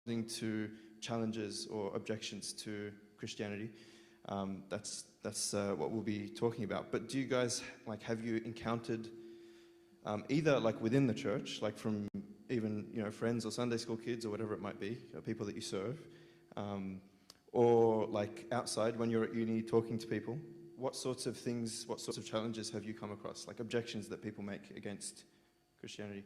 to challenges or objections to Christianity. That's what we'll be talking about. But do you guys, like, have you encountered either like within the church, like from even, you know, friends or Sunday school kids or whatever it might be, people that you serve, or like outside when you're at uni talking to people, what sorts of things, what sorts of challenges have you come across, like objections that people make against Christianity?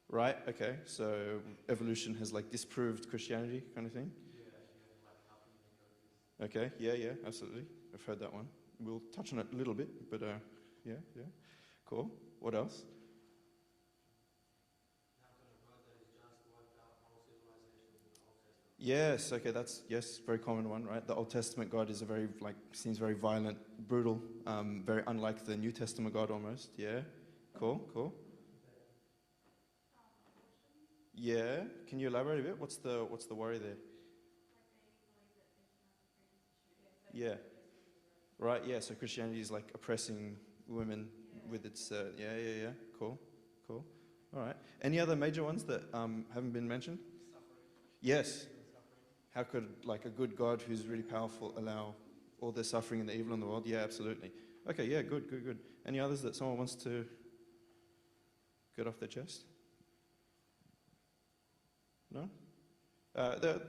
Right, okay, so evolution has like disproved Christianity kind of thing? Okay, yeah, absolutely. I've heard that one. We'll touch on it a little bit, but yeah, cool. What else? Yes, okay, yes, very common one, right? The Old Testament God is seems very violent, brutal, very unlike the New Testament God almost. Yeah, cool. Yeah, can you elaborate a bit? What's the worry there? Yeah, right, yeah, so Christianity is like oppressing women with its, yeah, cool. All right. Any other major ones that haven't been mentioned? Yes. How could like a good God who's really powerful allow all the suffering and the evil in the world? Yeah, absolutely. Okay, yeah, good. Any others that someone wants to get off their chest? No?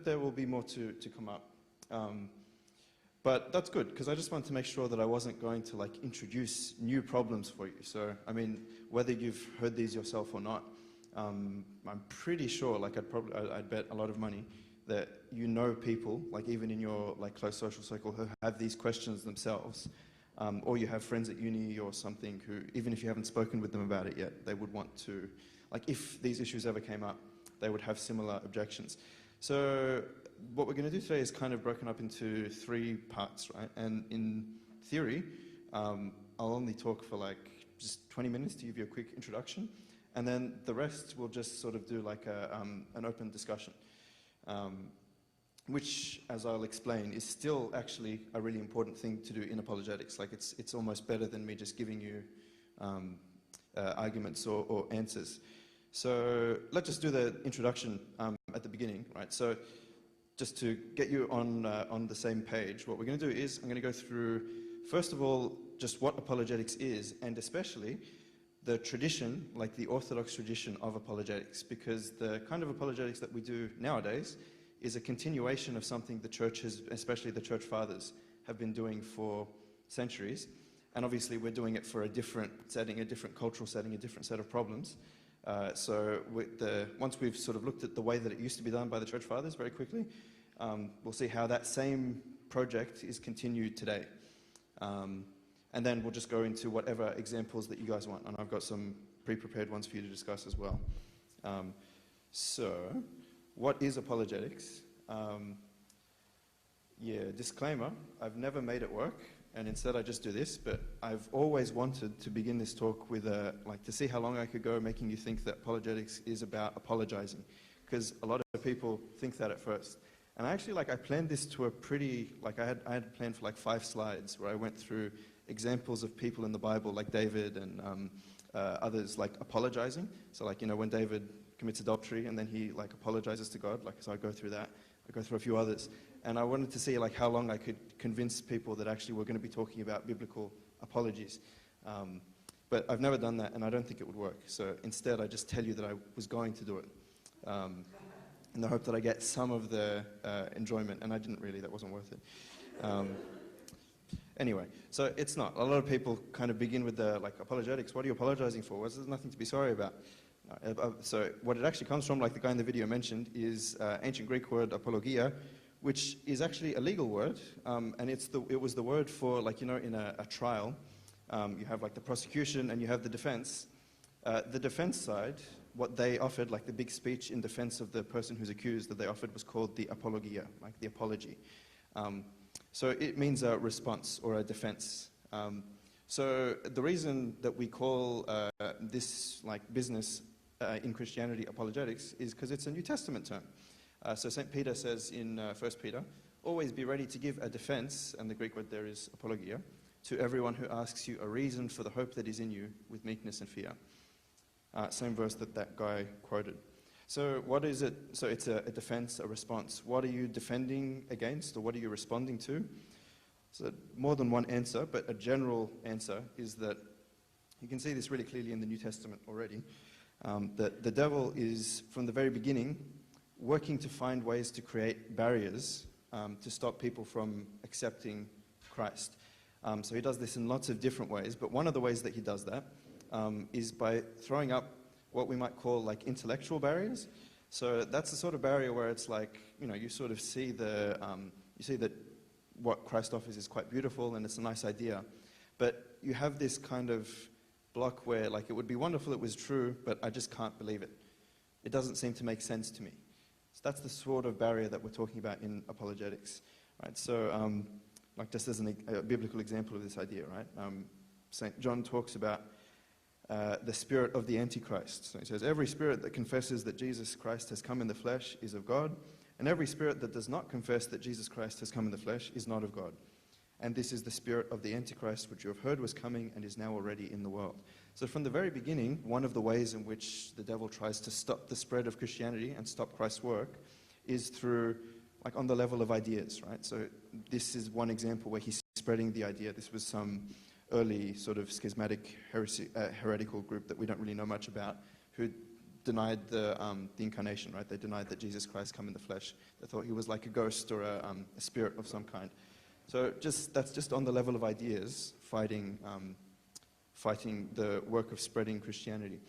There will be more to come up. But that's good, because I just wanted to make sure that I wasn't going to like introduce new problems for you. So, I mean, whether you've heard these yourself or not, I'm pretty sure, like I'd bet a lot of money that you know people, like even in your like close social circle, who have these questions themselves, or you have friends at uni or something who, even if you haven't spoken with them about it yet, they would want to, like if these issues ever came up, they would have similar objections. So what we're going to do today is kind of broken up into 3 parts, right? And in theory, I'll only talk for like just 20 minutes to give you a quick introduction, and then the rest we'll just sort of do like an open discussion. Which, as I'll explain, is still actually a really important thing to do in apologetics. Like it's almost better than me just giving you arguments or answers. So let's just do the introduction at the beginning, right? So just to get you on the same page, what we're going to do is I'm going to go through, first of all, just what apologetics is, and especially the tradition, like the orthodox tradition of apologetics, because the kind of apologetics that we do nowadays is a continuation of something the church has, especially the church fathers, have been doing for centuries. And obviously we're doing it for a different setting, a different cultural setting, a different set of problems. So once we've sort of looked at the way that it used to be done by the church fathers very quickly, we'll see how that same project is continued today. And then we'll just go into whatever examples that you guys want. And I've got some pre-prepared ones for you to discuss as well. So, what is apologetics? Disclaimer, I've never made it work. And instead I just do this, but I've always wanted to begin this talk with to see how long I could go making you think that apologetics is about apologizing. Because a lot of people think that at first. And I planned this to a pretty, I had planned for 5 slides where I went through examples of people in the Bible like David and others apologizing. So when David commits adultery and then he apologizes to God, so I go through that. I go through a few others. And I wanted to see how long I could convince people that actually we're going to be talking about biblical apologies. But I've never done that and I don't think it would work. So instead I just tell you that I was going to do it. In the hope that I get some of the enjoyment, and I didn't really, that wasn't worth it. Anyway, so it's not. A lot of people kind of begin with the apologetics. What are you apologizing for? Well, there's nothing to be sorry about. So what it actually comes from, like the guy in the video mentioned, is ancient Greek word apologia, which is actually a legal word, and it was the word for, in a trial, you have the prosecution and you have the defense. The defense side, what they offered, the big speech in defense of the person who's accused that they offered was called the apologia, the apology. So it means a response or a defense. So the reason that we call this business in Christianity apologetics is because it's a New Testament term. So St. Peter says in 1 Peter, always be ready to give a defense, and the Greek word there is apologia, to everyone who asks you a reason for the hope that is in you with meekness and fear. Same verse that guy quoted. So what is it? So it's a defense, a response. What are you defending against, or what are you responding to? So more than one answer, but a general answer is that you can see this really clearly in the New Testament already, that the devil is, from the very beginning, working to find ways to create barriers to stop people from accepting Christ. So he does this in lots of different ways, but one of the ways that he does that is by throwing up what we might call like intellectual barriers. So that's the sort of barrier where it's like, you sort of see that what Christ offers is quite beautiful and it's a nice idea, but you have this kind of block where like it would be wonderful if it was true, but I just can't believe it. It doesn't seem to make sense to me. So that's the sort of barrier that we're talking about in apologetics, right? So like just as a biblical example of this idea, right? St. John talks about the spirit of the Antichrist. So he says, every spirit that confesses that Jesus Christ has come in the flesh is of God, and every spirit that does not confess that Jesus Christ has come in the flesh is not of God. And this is the spirit of the Antichrist, which you have heard was coming and is now already in the world. So from the very beginning, one of the ways in which the devil tries to stop the spread of Christianity and stop Christ's work is through, like, on the level of ideas, right? So this is one example where he's spreading the idea. This was some early sort of schismatic heretical group that we don't really know much about, who denied the incarnation, right? They denied that Jesus Christ come in the flesh. They thought he was like a ghost or a spirit of some kind. So that's just on the level of ideas, fighting the work of spreading Christianity.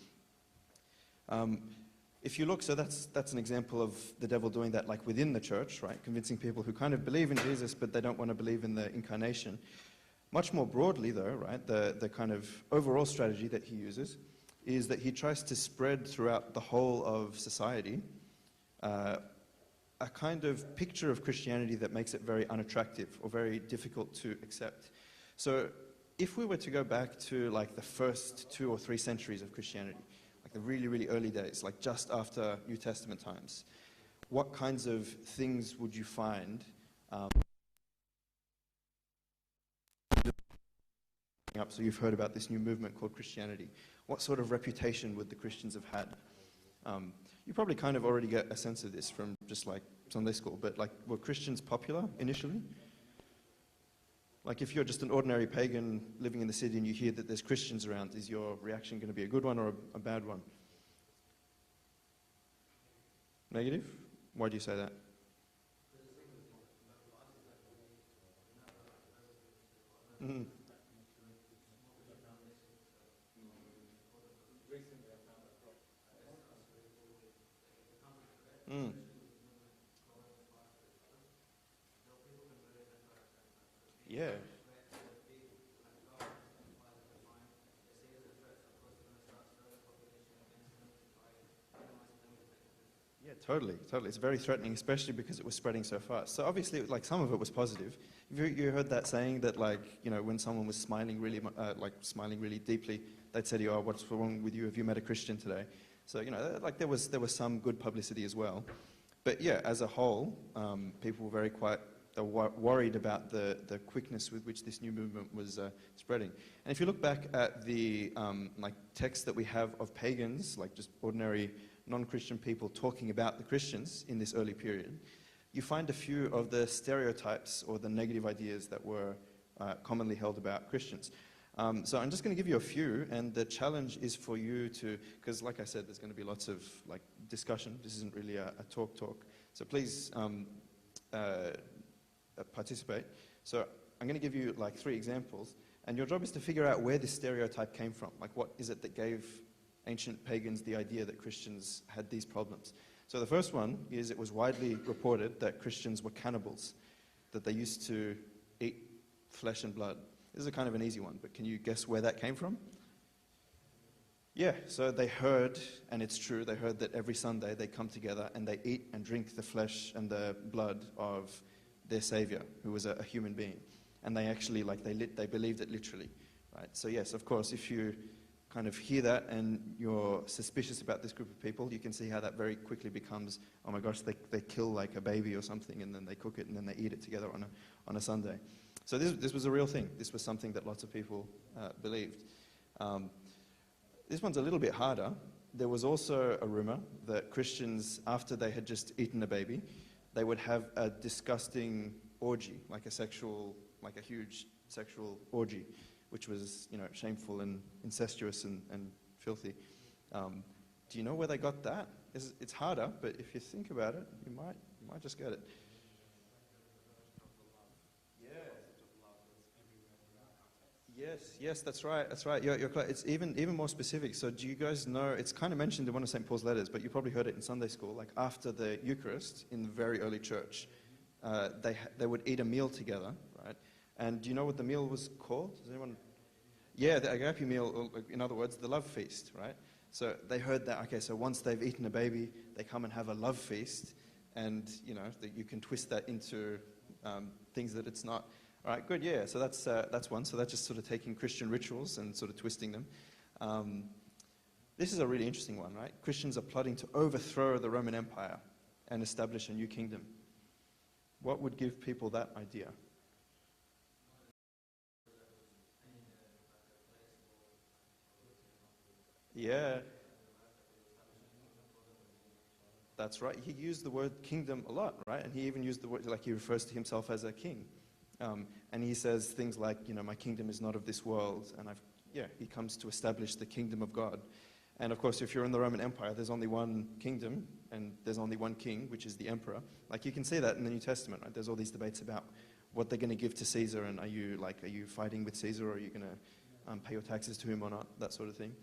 If you look, so that's an example of the devil doing that, like within the church, right? Convincing people who kind of believe in Jesus, but they don't want to believe in the incarnation. Much more broadly, though, right, the kind of overall strategy that he uses is that he tries to spread throughout the whole of society a kind of picture of Christianity that makes it very unattractive or very difficult to accept. So if we were to go back to like the first 2 or 3 centuries of Christianity, like the really, really early days, like just after New Testament times, what kinds of things would you find up? So you've heard about this new movement called Christianity. What sort of reputation would the Christians have had? You probably kind of already get a sense of this from just like Sunday school, but like, were Christians popular initially? Like if you're just an ordinary pagan living in the city and you hear that there's Christians around, is your reaction going to be a good one or a bad one? Negative? Why do you say that? Mm-hmm. Mm. Yeah. Yeah, totally. It's very threatening, especially because it was spreading so fast. So obviously, like, some of it was positive. You heard that saying that, like, when someone was smiling really deeply, they'd say to you, "Oh, what's wrong with you? Have you met a Christian today?" So like there was some good publicity as well. But yeah, as a whole, people were worried about the quickness with which this new movement was spreading. And if you look back at the like texts that we have of pagans, like just ordinary non-Christian people talking about the Christians in this early period, you find a few of the stereotypes or the negative ideas that were commonly held about Christians. So I'm just going to give you a few, and the challenge is for you to, because like I said, there's going to be lots of like discussion. This isn't really a talk. So please participate. So I'm going to give you like 3 examples, and your job is to figure out where this stereotype came from. Like, what is it that gave ancient pagans the idea that Christians had these problems? So the first one is, it was widely reported that Christians were cannibals, that they used to eat flesh and blood. This is a kind of an easy one, but can you guess where that came from? Yeah, so they heard, and it's true, they heard that every Sunday they come together and they eat and drink the flesh and the blood of their Savior, who was a human being. And they actually, like, they believed it literally, right? So yes, of course, if you kind of hear that and you're suspicious about this group of people, you can see how that very quickly becomes, oh my gosh, they kill like a baby or something, and then they cook it and then they eat it together on a Sunday. So this was a real thing. This was something that lots of people believed. This one's a little bit harder. there was also a rumor that Christians, after they had just eaten a baby, they would have a disgusting orgy, like a huge sexual orgy, which was, shameful and incestuous and filthy. Do you know where they got that? It's harder, but if you think about it, you might just get it. Yes, that's right. You're correct. It's even more specific. So do you guys know, it's kind of mentioned in one of St. Paul's letters, but you probably heard it in Sunday school, like after the Eucharist in the very early church, they would eat a meal together, right? And do you know what the meal was called? Does anyone? Yeah, the agape meal, or in other words, the love feast, right? So they heard that, okay, so once they've eaten a baby, they come and have a love feast, and, that you can twist that into things that it's not. All right, good, yeah, so that's one. So that's just sort of taking Christian rituals and sort of twisting them. This is a really interesting one, right? Christians are plotting to overthrow the Roman Empire and establish a new kingdom. What would give people that idea? Yeah, that's right. He used the word kingdom a lot, right? And he even used the word, like he refers to himself as a king. And he says things like, my kingdom is not of this world. And he comes to establish the kingdom of God. And of course, if you're in the Roman Empire, there's only one kingdom and there's only one king, which is the emperor. Like you can see that in the New Testament, right? There's all these debates about what they're going to give to Caesar, and are you fighting with Caesar, or are you going to pay your taxes to him or not, that sort of thing.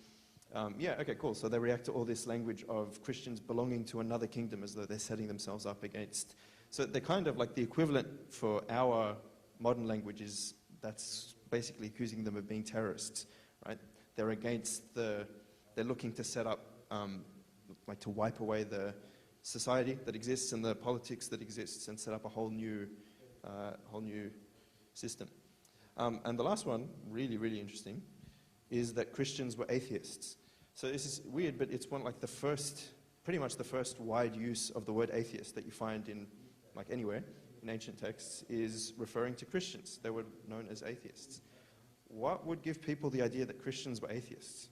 Okay, cool. So they react to all this language of Christians belonging to another kingdom as though they're setting themselves up against. So they're kind of like the equivalent for our modern languages, that's basically accusing them of being terrorists, right? They're looking to set up, to wipe away the society that exists and the politics that exists and set up a whole new system. And the last one, really, really interesting, is that Christians were atheists. So this is weird, but it's pretty much the first wide use of the word atheist that you find in, anywhere in ancient texts, is referring to Christians. They were known as atheists. What would give people the idea that Christians were atheists?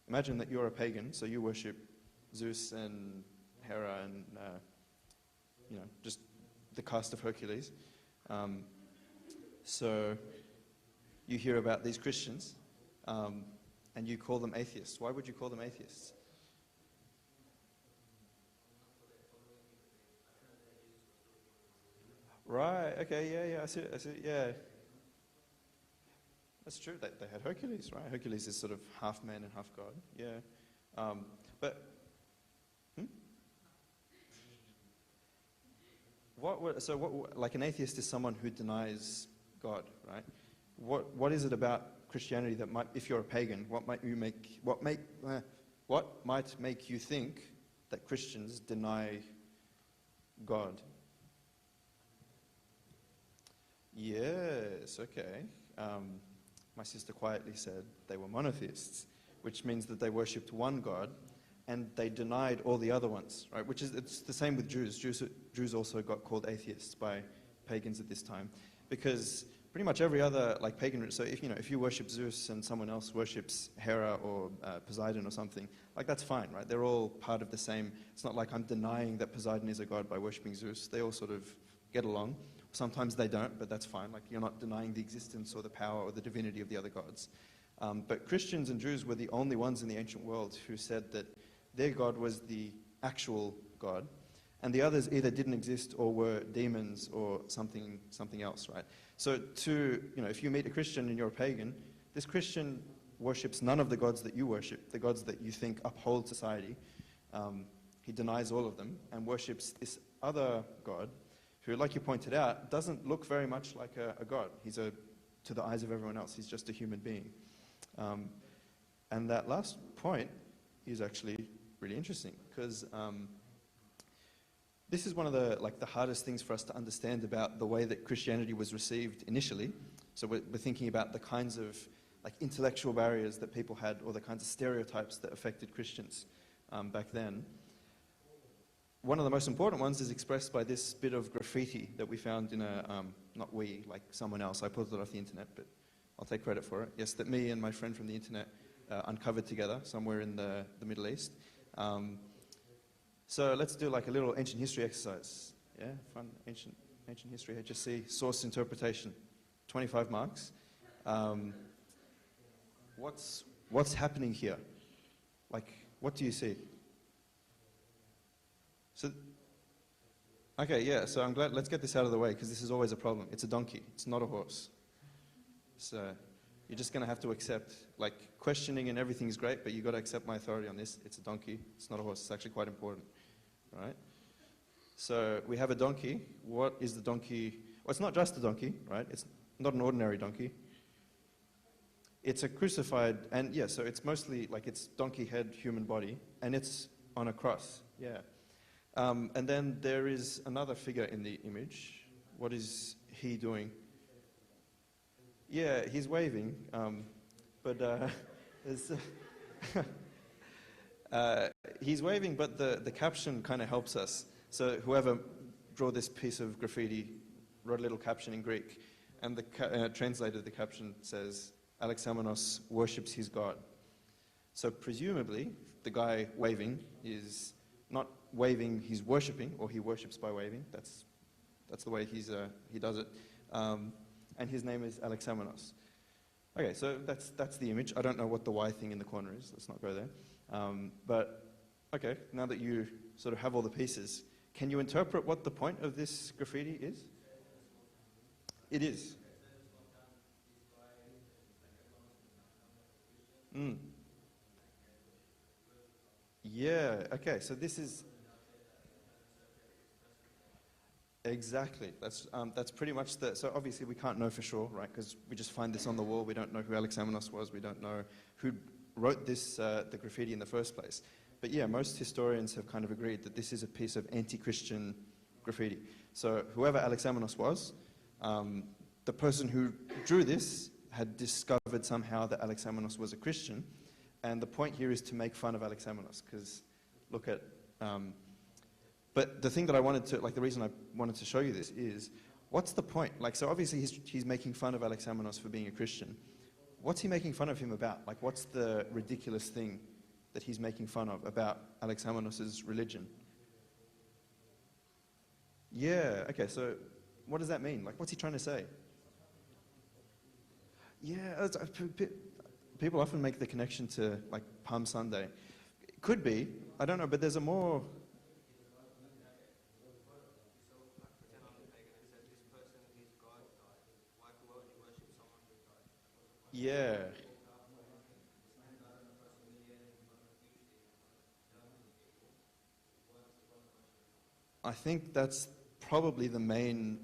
Imagine that you're a pagan, so you worship Zeus and Hera and, just the cast of Hercules. So you hear about these Christians, and you call them atheists. Why would you call them atheists? Right, okay, yeah, I see, yeah. That's true, they had Hercules, right? Hercules is sort of half man and half God, yeah. Like an atheist is someone who denies God, right? What is it about Christianity that might, if you're a pagan, what might make you think that Christians deny God? Yes, okay. My sister quietly said they were monotheists, which means that they worshipped one God and they denied all the other ones, right? It's the same with Jews. Jews also got called atheists by pagans at this time, because pretty much every other pagan. So if you worship Zeus and someone else worships Hera or Poseidon or something, that's fine, right? They're all part of the same. It's not like I'm denying that Poseidon is a god by worshipping Zeus. They all sort of get along. Sometimes they don't, but that's fine. You're not denying the existence or the power or the divinity of the other gods. But Christians and Jews were the only ones in the ancient world who said that their God was the actual God, and the others either didn't exist or were demons or something else, right? So if you meet a Christian and you're a pagan, this Christian worships none of the gods that you worship, the gods that you think uphold society. He denies all of them and worships this other God who, like you pointed out, doesn't look very much like a god. To the eyes of everyone else, he's just a human being. And that last point is actually really interesting, because this is one of the hardest things for us to understand about the way that Christianity was received initially. So we're thinking about the kinds of intellectual barriers that people had, or the kinds of stereotypes that affected Christians back then. One of the most important ones is expressed by this bit of graffiti that we found in not we, someone else. I pulled it off the internet, but I'll take credit for it. Yes, that me and my friend from the internet uncovered together somewhere in the Middle East. So let's do like a little ancient history exercise. Yeah, fun ancient history HSC source interpretation, 25 marks. What's happening here? Like, what do you see? So, okay, yeah. So I'm glad. Let's get this out of the way because this is always a problem. It's a donkey. It's not a horse. So you're just going to have to accept. Like, questioning and everything is great, but you've got to accept my authority on this. It's a donkey. It's not a horse. It's actually quite important, right? So we have a donkey. What is the donkey? Well, it's not just a donkey, right? It's not an ordinary donkey. It's a crucified, and yeah, so it's mostly like it's donkey head, human body, and it's on a cross, yeah. And then there is another figure in the image. What is he doing? Yeah, he's waving, but he's waving, but the caption kind of helps us. So whoever drew this piece of graffiti wrote a little caption in Greek, and the translated the caption says, Alexamenos worships his God. So presumably, the guy waving is not waving, he's worshipping, or he worships by waving. That's the way he does it. And his name is Alexamenos. Okay, so that's the image. I don't know what the Y thing in the corner is. Let's not go there. But, okay, now that you sort of have all the pieces, can you interpret what the point of this graffiti is? It is. Yeah, okay, so this is exactly, that's pretty much so obviously we can't know for sure, right, because we just find this on the wall, we don't know who Alexamenos was, we don't know who wrote this, the graffiti in the first place. But yeah, most historians have kind of agreed that this is a piece of anti-Christian graffiti. So whoever Alexamenos was, the person who drew this had discovered somehow that Alexamenos was a Christian, and the point here is to make fun of Alexamenos, because look at, but the thing that I wanted to, like the reason I wanted to show you this is, what's the point? Like, so obviously he's making fun of Alexamenos for being a Christian. What's he making fun of him about? Like, what's the ridiculous thing that he's making fun of about Alexamenos' religion? Yeah, okay, so what does that mean? Like, what's he trying to say? Yeah, people often make the connection to like Palm Sunday. It could be, I don't know, but there's a more... Yeah. I think that's probably the main,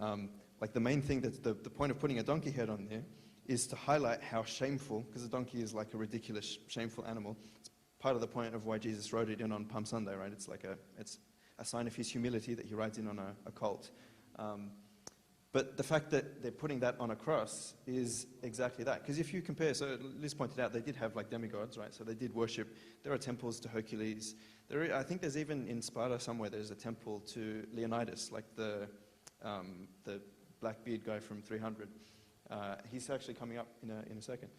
like the main thing that's the point of putting a donkey head on there is to highlight how shameful, because a donkey is like a ridiculous, shameful animal. It's part of the point of why Jesus rode it in on Palm Sunday, right? It's like it's a sign of his humility that he rides in on a colt. But the fact that they're putting that on a cross is exactly that. Because if you compare, so Liz pointed out, they did have like demigods, right? So they did worship. There are temples to Hercules. I think there's even in Sparta somewhere, there's a temple to Leonidas, like the Blackbeard guy from 300. He's actually coming up in a second.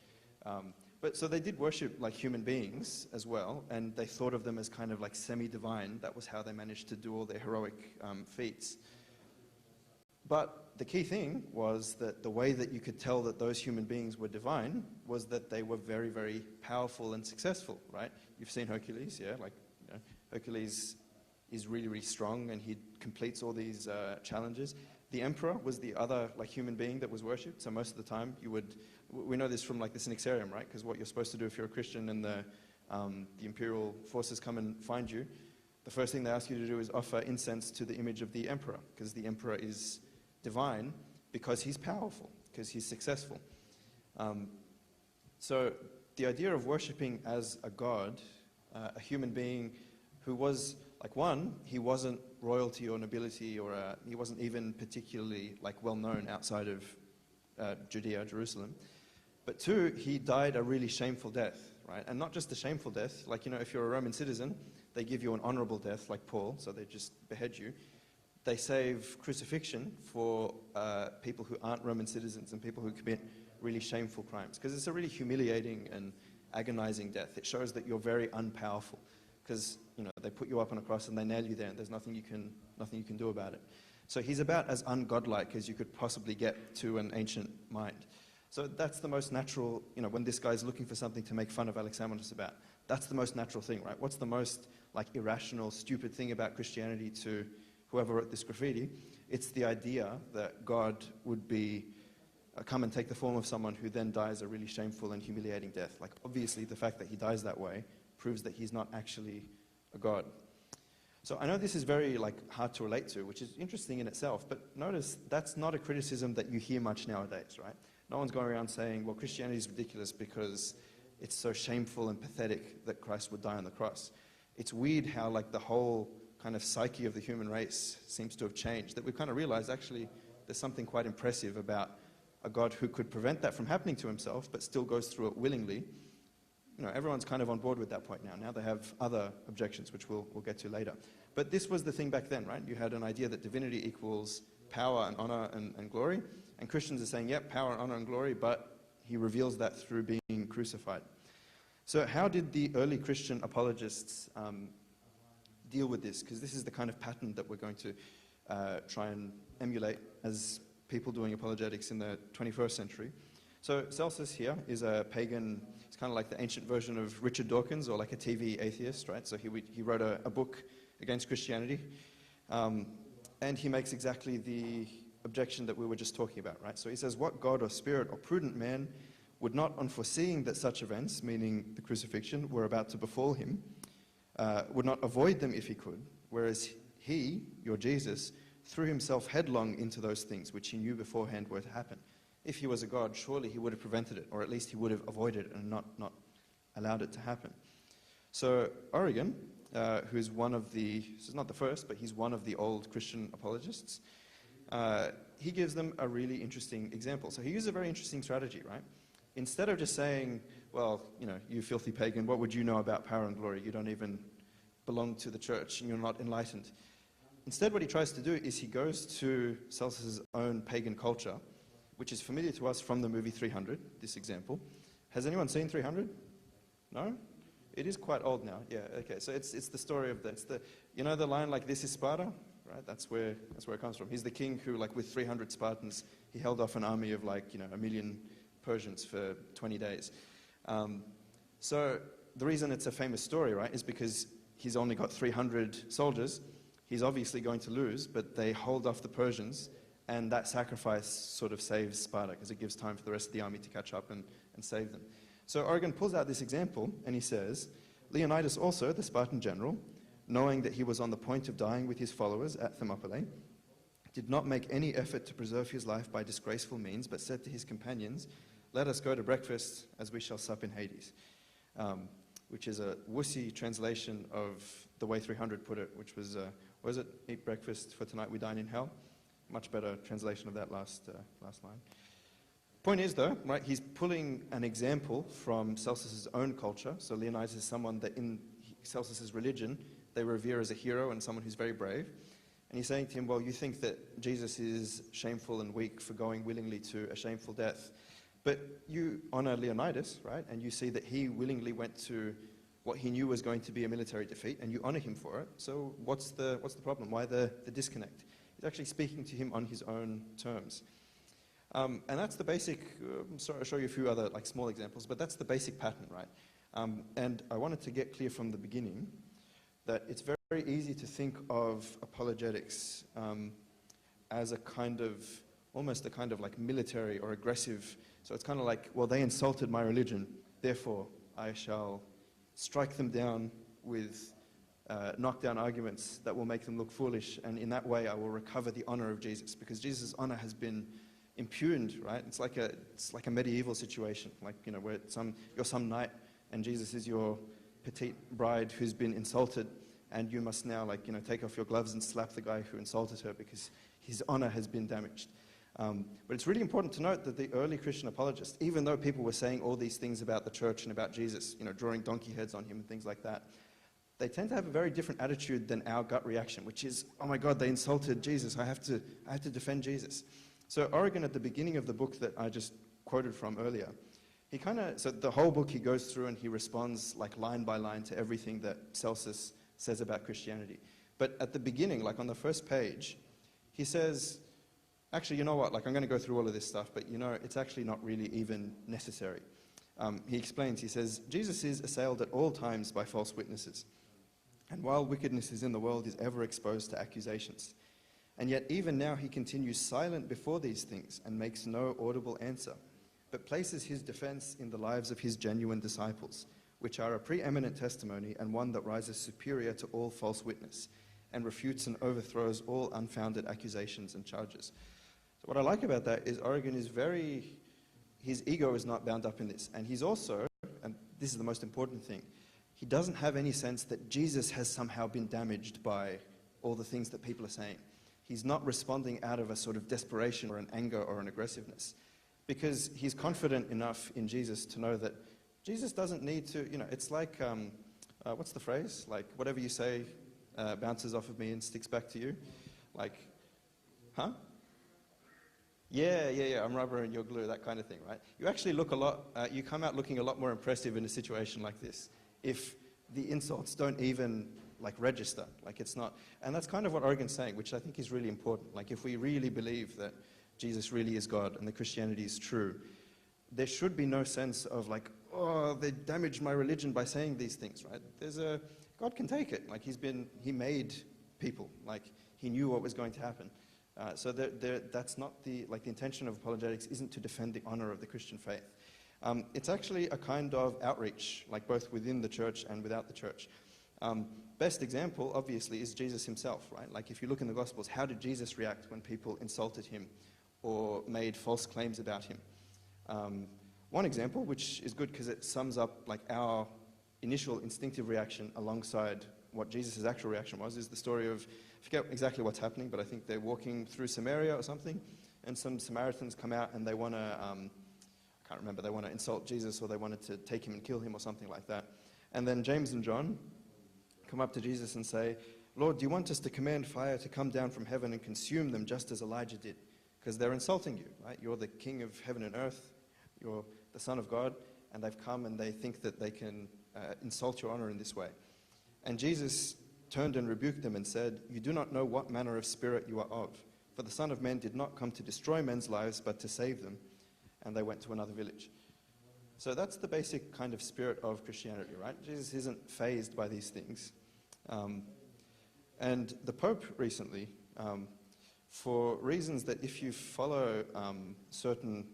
But so they did worship like human beings as well, and they thought of them as kind of like semi-divine. That was how they managed to do all their heroic feats. But the key thing was that the way that you could tell that those human beings were divine was that they were very, very powerful and successful, right? You've seen Hercules, yeah? Like, you know, Hercules is really, really strong and he completes all these challenges. The emperor was the other like human being that was worshipped. So most of the time we know this from like the Synaxarium, right? Because what you're supposed to do if you're a Christian and the imperial forces come and find you, the first thing they ask you to do is offer incense to the image of the emperor, because the emperor is divine because he's powerful, because he's successful. So the idea of worshipping as a god, a human being who was, like, one, he wasn't royalty or nobility, or he wasn't even particularly like well known outside of Judea, Jerusalem. But two, he died a really shameful death, right? And not just a shameful death, like, you know, if you're a Roman citizen, they give you an honorable death, like Paul, so they just behead you. They save crucifixion for people who aren't Roman citizens and people who commit really shameful crimes, because it's a really humiliating and agonizing death. It shows that you're very unpowerful. because they put you up on a cross and they nail you there, and there's nothing you can do about it. So he's about as ungodlike as you could possibly get to an ancient mind. So that's the most natural, when this guy's looking for something to make fun of Alexamenos about, that's the most natural thing, right? What's the most irrational, stupid thing about Christianity to whoever wrote this graffiti? It's the idea that God would come and take the form of someone who then dies a really shameful and humiliating death. Obviously, the fact that he dies that way proves that he's not actually a God. So I know this is very hard to relate to, which is interesting in itself, but notice that's not a criticism that you hear much nowadays, right? No one's going around saying, well, Christianity is ridiculous because it's so shameful and pathetic that Christ would die on the cross. It's weird how the whole kind of psyche of the human race seems to have changed, that we've kind of realized actually there's something quite impressive about a God who could prevent that from happening to himself but still goes through it willingly. Everyone's kind of on board with that point now. Now they have other objections, which we'll get to later. But this was the thing back then, right? You had an idea that divinity equals power and honor and glory. And Christians are saying, yep, power, honor, and glory, but he reveals that through being crucified. So how did the early Christian apologists deal with this? Because this is the kind of pattern that we're going to try and emulate as people doing apologetics in the 21st century. So Celsus here is a pagan. It's kind of like the ancient version of Richard Dawkins, or like a TV atheist, right? So he wrote a book against Christianity, and he makes exactly the objection that we were just talking about, right? So he says, what God or spirit or prudent man would not, on foreseeing that such events, meaning the crucifixion, were about to befall him, would not avoid them if he could, whereas he, your Jesus, threw himself headlong into those things which he knew beforehand were to happen. If he was a God, surely he would have prevented it, or at least he would have avoided it and not allowed it to happen. So Origen, who's one of this is not the first, but he's one of the old Christian apologists, he gives them a really interesting example. So he uses a very interesting strategy, right? Instead of just saying, well, you filthy pagan, what would you know about power and glory? You don't even belong to the church and you're not enlightened. Instead, what he tries to do is he goes to Celsus's own pagan culture, which is familiar to us from the movie 300, this example. Has anyone seen 300? No? It is quite old now. Yeah, okay. So it's the story of the line this is Sparta, right? That's where it comes from. He's the king who, with 300 Spartans, he held off an army of 1 million Persians for 20 days. So the reason it's a famous story, right, is because he's only got 300 soldiers. He's obviously going to lose, but they hold off the Persians, and that sacrifice sort of saves Sparta because it gives time for the rest of the army to catch up and save them. So Origen pulls out this example and he says, Leonidas also, the Spartan general, knowing that he was on the point of dying with his followers at Thermopylae, did not make any effort to preserve his life by disgraceful means, but said to his companions, let us go to breakfast as we shall sup in Hades, which is a wussy translation of the way 300 put it, which was, eat breakfast for tonight we dine in hell. Much better translation of that last line. Point is, though, right, he's pulling an example from Celsus's own culture. So Leonidas is someone that in Celsus's religion they revere as a hero and someone who's very brave. And he's saying to him, well, you think that Jesus is shameful and weak for going willingly to a shameful death. But you honor Leonidas, right? And you see that he willingly went to what he knew was going to be a military defeat, and you honor him for it. So what's the problem? Why the disconnect? He's actually speaking to him on his own terms. And that's the basic, sorry, I'll show you a few other small examples, but that's the basic pattern, right? And I wanted to get clear from the beginning that it's very easy to think of apologetics as almost a kind of military or aggressive. So it's kind of well, they insulted my religion, therefore I shall strike them down with knockdown arguments that will make them look foolish, and in that way I will recover the honor of Jesus, because Jesus' honor has been impugned, right? It's like a medieval situation, where you're some knight and Jesus is your petite bride who's been insulted, and you must now take off your gloves and slap the guy who insulted her because his honor has been damaged. But it's really important to note that the early Christian apologists, even though people were saying all these things about the church and about Jesus, drawing donkey heads on him and things like that, they tend to have a very different attitude than our gut reaction, which is, oh my God, they insulted Jesus. I have to defend Jesus. So Origen, at the beginning of the book that I just quoted from earlier, So the whole book he goes through and he responds like line by line to everything that Celsus says about Christianity. But at the beginning, like on the first page, he says, actually, you know what, like I'm going to go through all of this stuff, but you know, it's actually not really even necessary. He explains, he says, Jesus is assailed at all times by false witnesses. And while wickedness is in the world, is ever exposed to accusations. And yet even now he continues silent before these things and makes no audible answer, but places his defense in the lives of his genuine disciples, which are a preeminent testimony and one that rises superior to all false witness, and refutes and overthrows all unfounded accusations and charges. So what I like about that is Origen is his ego is not bound up in this. And he's also, and this is the most important thing, he doesn't have any sense that Jesus has somehow been damaged by all the things that people are saying. He's not responding out of a sort of desperation or an anger or an aggressiveness, because he's confident enough in Jesus to know that Jesus doesn't need to, you know, it's like, what's the phrase? Like, whatever you say bounces off of me and sticks back to you. Like, huh? Yeah, I'm rubber and you're glue, that kind of thing, right? You actually look you come out looking a lot more impressive in a situation like this, if the insults don't even like register, like it's not. And that's kind of what Origen's saying, which I think is really important. Like if we really believe that Jesus really is God and that Christianity is true, there should be no sense of like, oh, they damaged my religion by saying these things, right? God can take it. Like he made people, like he knew what was going to happen. So that's not the intention of apologetics isn't to defend the honor of the Christian faith. It's actually a kind of outreach, like both within the church and without the church. Best example, obviously, is Jesus himself, right? Like if you look in the Gospels, how did Jesus react when people insulted him or made false claims about him? One example, which is good because it sums up like our initial instinctive reaction alongside what Jesus' actual reaction was, is the story of, I forget exactly what's happening, but I think they're walking through Samaria or something, and some Samaritans come out and they want to, I can't remember, they want to insult Jesus, or they wanted to take him and kill him or something like that. And then James and John come up to Jesus and say, Lord, do you want us to command fire to come down from heaven and consume them just as Elijah did? Because they're insulting you, right? You're the king of heaven and earth, you're the Son of God, and they've come and they think that they can insult your honor in this way. And Jesus turned and rebuked them and said, you do not know what manner of spirit you are of, for the Son of Man did not come to destroy men's lives, but to save them. And they went to another village. So that's the basic kind of spirit of Christianity, right? Jesus isn't fazed by these things. And the Pope recently, for reasons that if you follow certain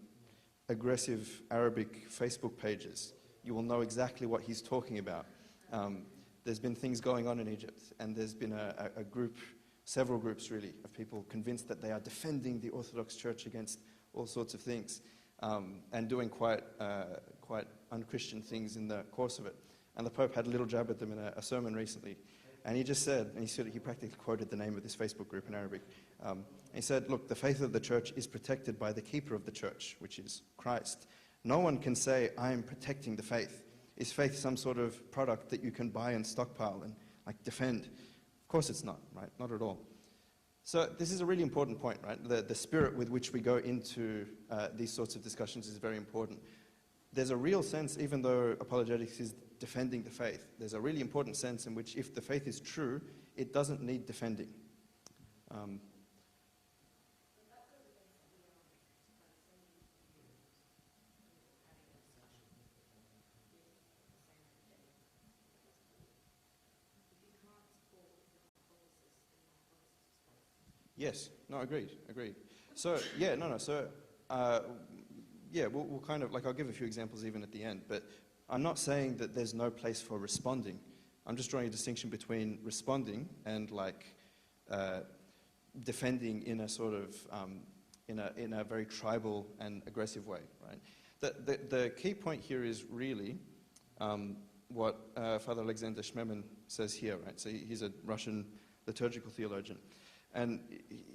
aggressive Arabic Facebook pages, you will know exactly what he's talking about. There's been things going on in Egypt, and there's been a group, several groups really, of people convinced that they are defending the Orthodox Church against all sorts of things, and doing quite unchristian things in the course of it. And the Pope had a little jab at them in a sermon recently. And he just said, and he practically quoted the name of this Facebook group in Arabic. He said, look, the faith of the church is protected by the keeper of the church, which is Christ. No one can say, I am protecting the faith. Is faith some sort of product that you can buy and stockpile and like defend? Of course it's not, right? Not at all. So this is a really important point, right? The spirit with which we go into these sorts of discussions is very important. There's a real sense, even though apologetics is defending the faith, there's a really important sense in which if the faith is true, it doesn't need defending. Yes, no, agreed. So, yeah, so, we'll kind of, like, I'll give a few examples even at the end, but I'm not saying that there's no place for responding. I'm just drawing a distinction between responding and, like, defending in a sort of, in a very tribal and aggressive way, right? The key point here is really what Father Alexander Schmemann says here, right? So he's a Russian liturgical theologian. And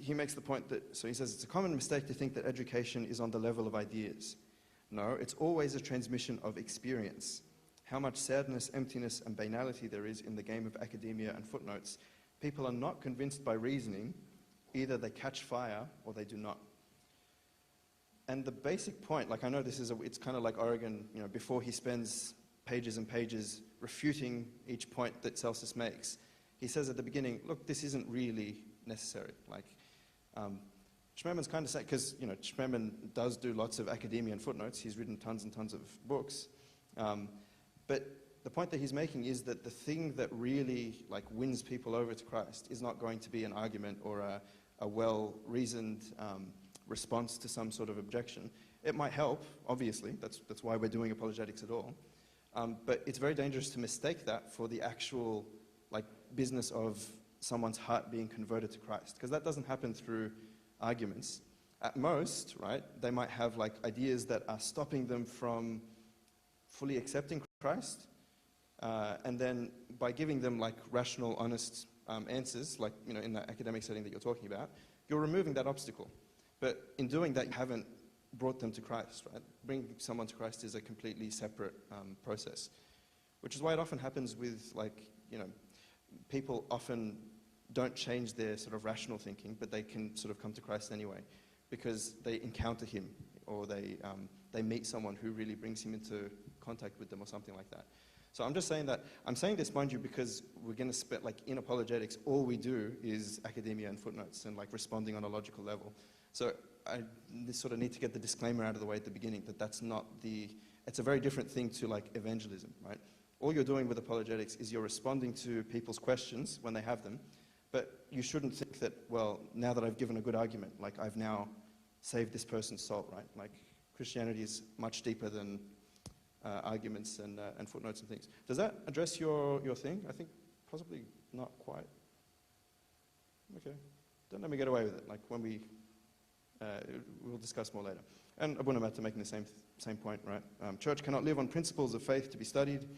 he makes the point that, so he says, it's a common mistake to think that education is on the level of ideas. No, it's always a transmission of experience. How much sadness, emptiness, and banality there is in the game of academia and footnotes. People are not convinced by reasoning. Either they catch fire or they do not. And the basic point, like I know this is, it's kind of like Origen, before he spends pages and pages refuting each point that Celsus makes, he says at the beginning, look, this isn't really necessary. Like, Schmeman's kind of saying, because, Schmemann does do lots of academia and footnotes. He's written tons and tons of books. But the point that he's making is that the thing that really, like, wins people over to Christ is not going to be an argument or a well-reasoned response to some sort of objection. It might help, obviously. That's why we're doing apologetics at all. But it's very dangerous to mistake that for the actual, like, business of someone's heart being converted to Christ, because that doesn't happen through arguments. At most, right, they might have, like, ideas that are stopping them from fully accepting Christ, and then by giving them, like, rational, honest answers, like, in the academic setting that you're talking about, you're removing that obstacle. But in doing that, you haven't brought them to Christ, right? Bringing someone to Christ is a completely separate process, which is why it often happens with, like, people often don't change their sort of rational thinking, but they can sort of come to Christ anyway, because they encounter him, or they meet someone who really brings him into contact with them, or something like that. So I'm just saying that, I'm saying this, mind you, because we're going to spend, like, in apologetics, all we do is academia and footnotes and, like, responding on a logical level. So I sort of need to get the disclaimer out of the way at the beginning, that that's not it's a very different thing to, like, evangelism, right? All you're doing with apologetics is you're responding to people's questions when they have them, but you shouldn't think that, well, now that I've given a good argument, like, I've now saved this person's soul, right? Like, Christianity is much deeper than arguments and footnotes and things. Does that address your thing? I think possibly not quite. Okay. Don't let me get away with it. Like, when we'll discuss more later. And Abunamata making the same point, right? Church cannot live on principles of faith to be studied.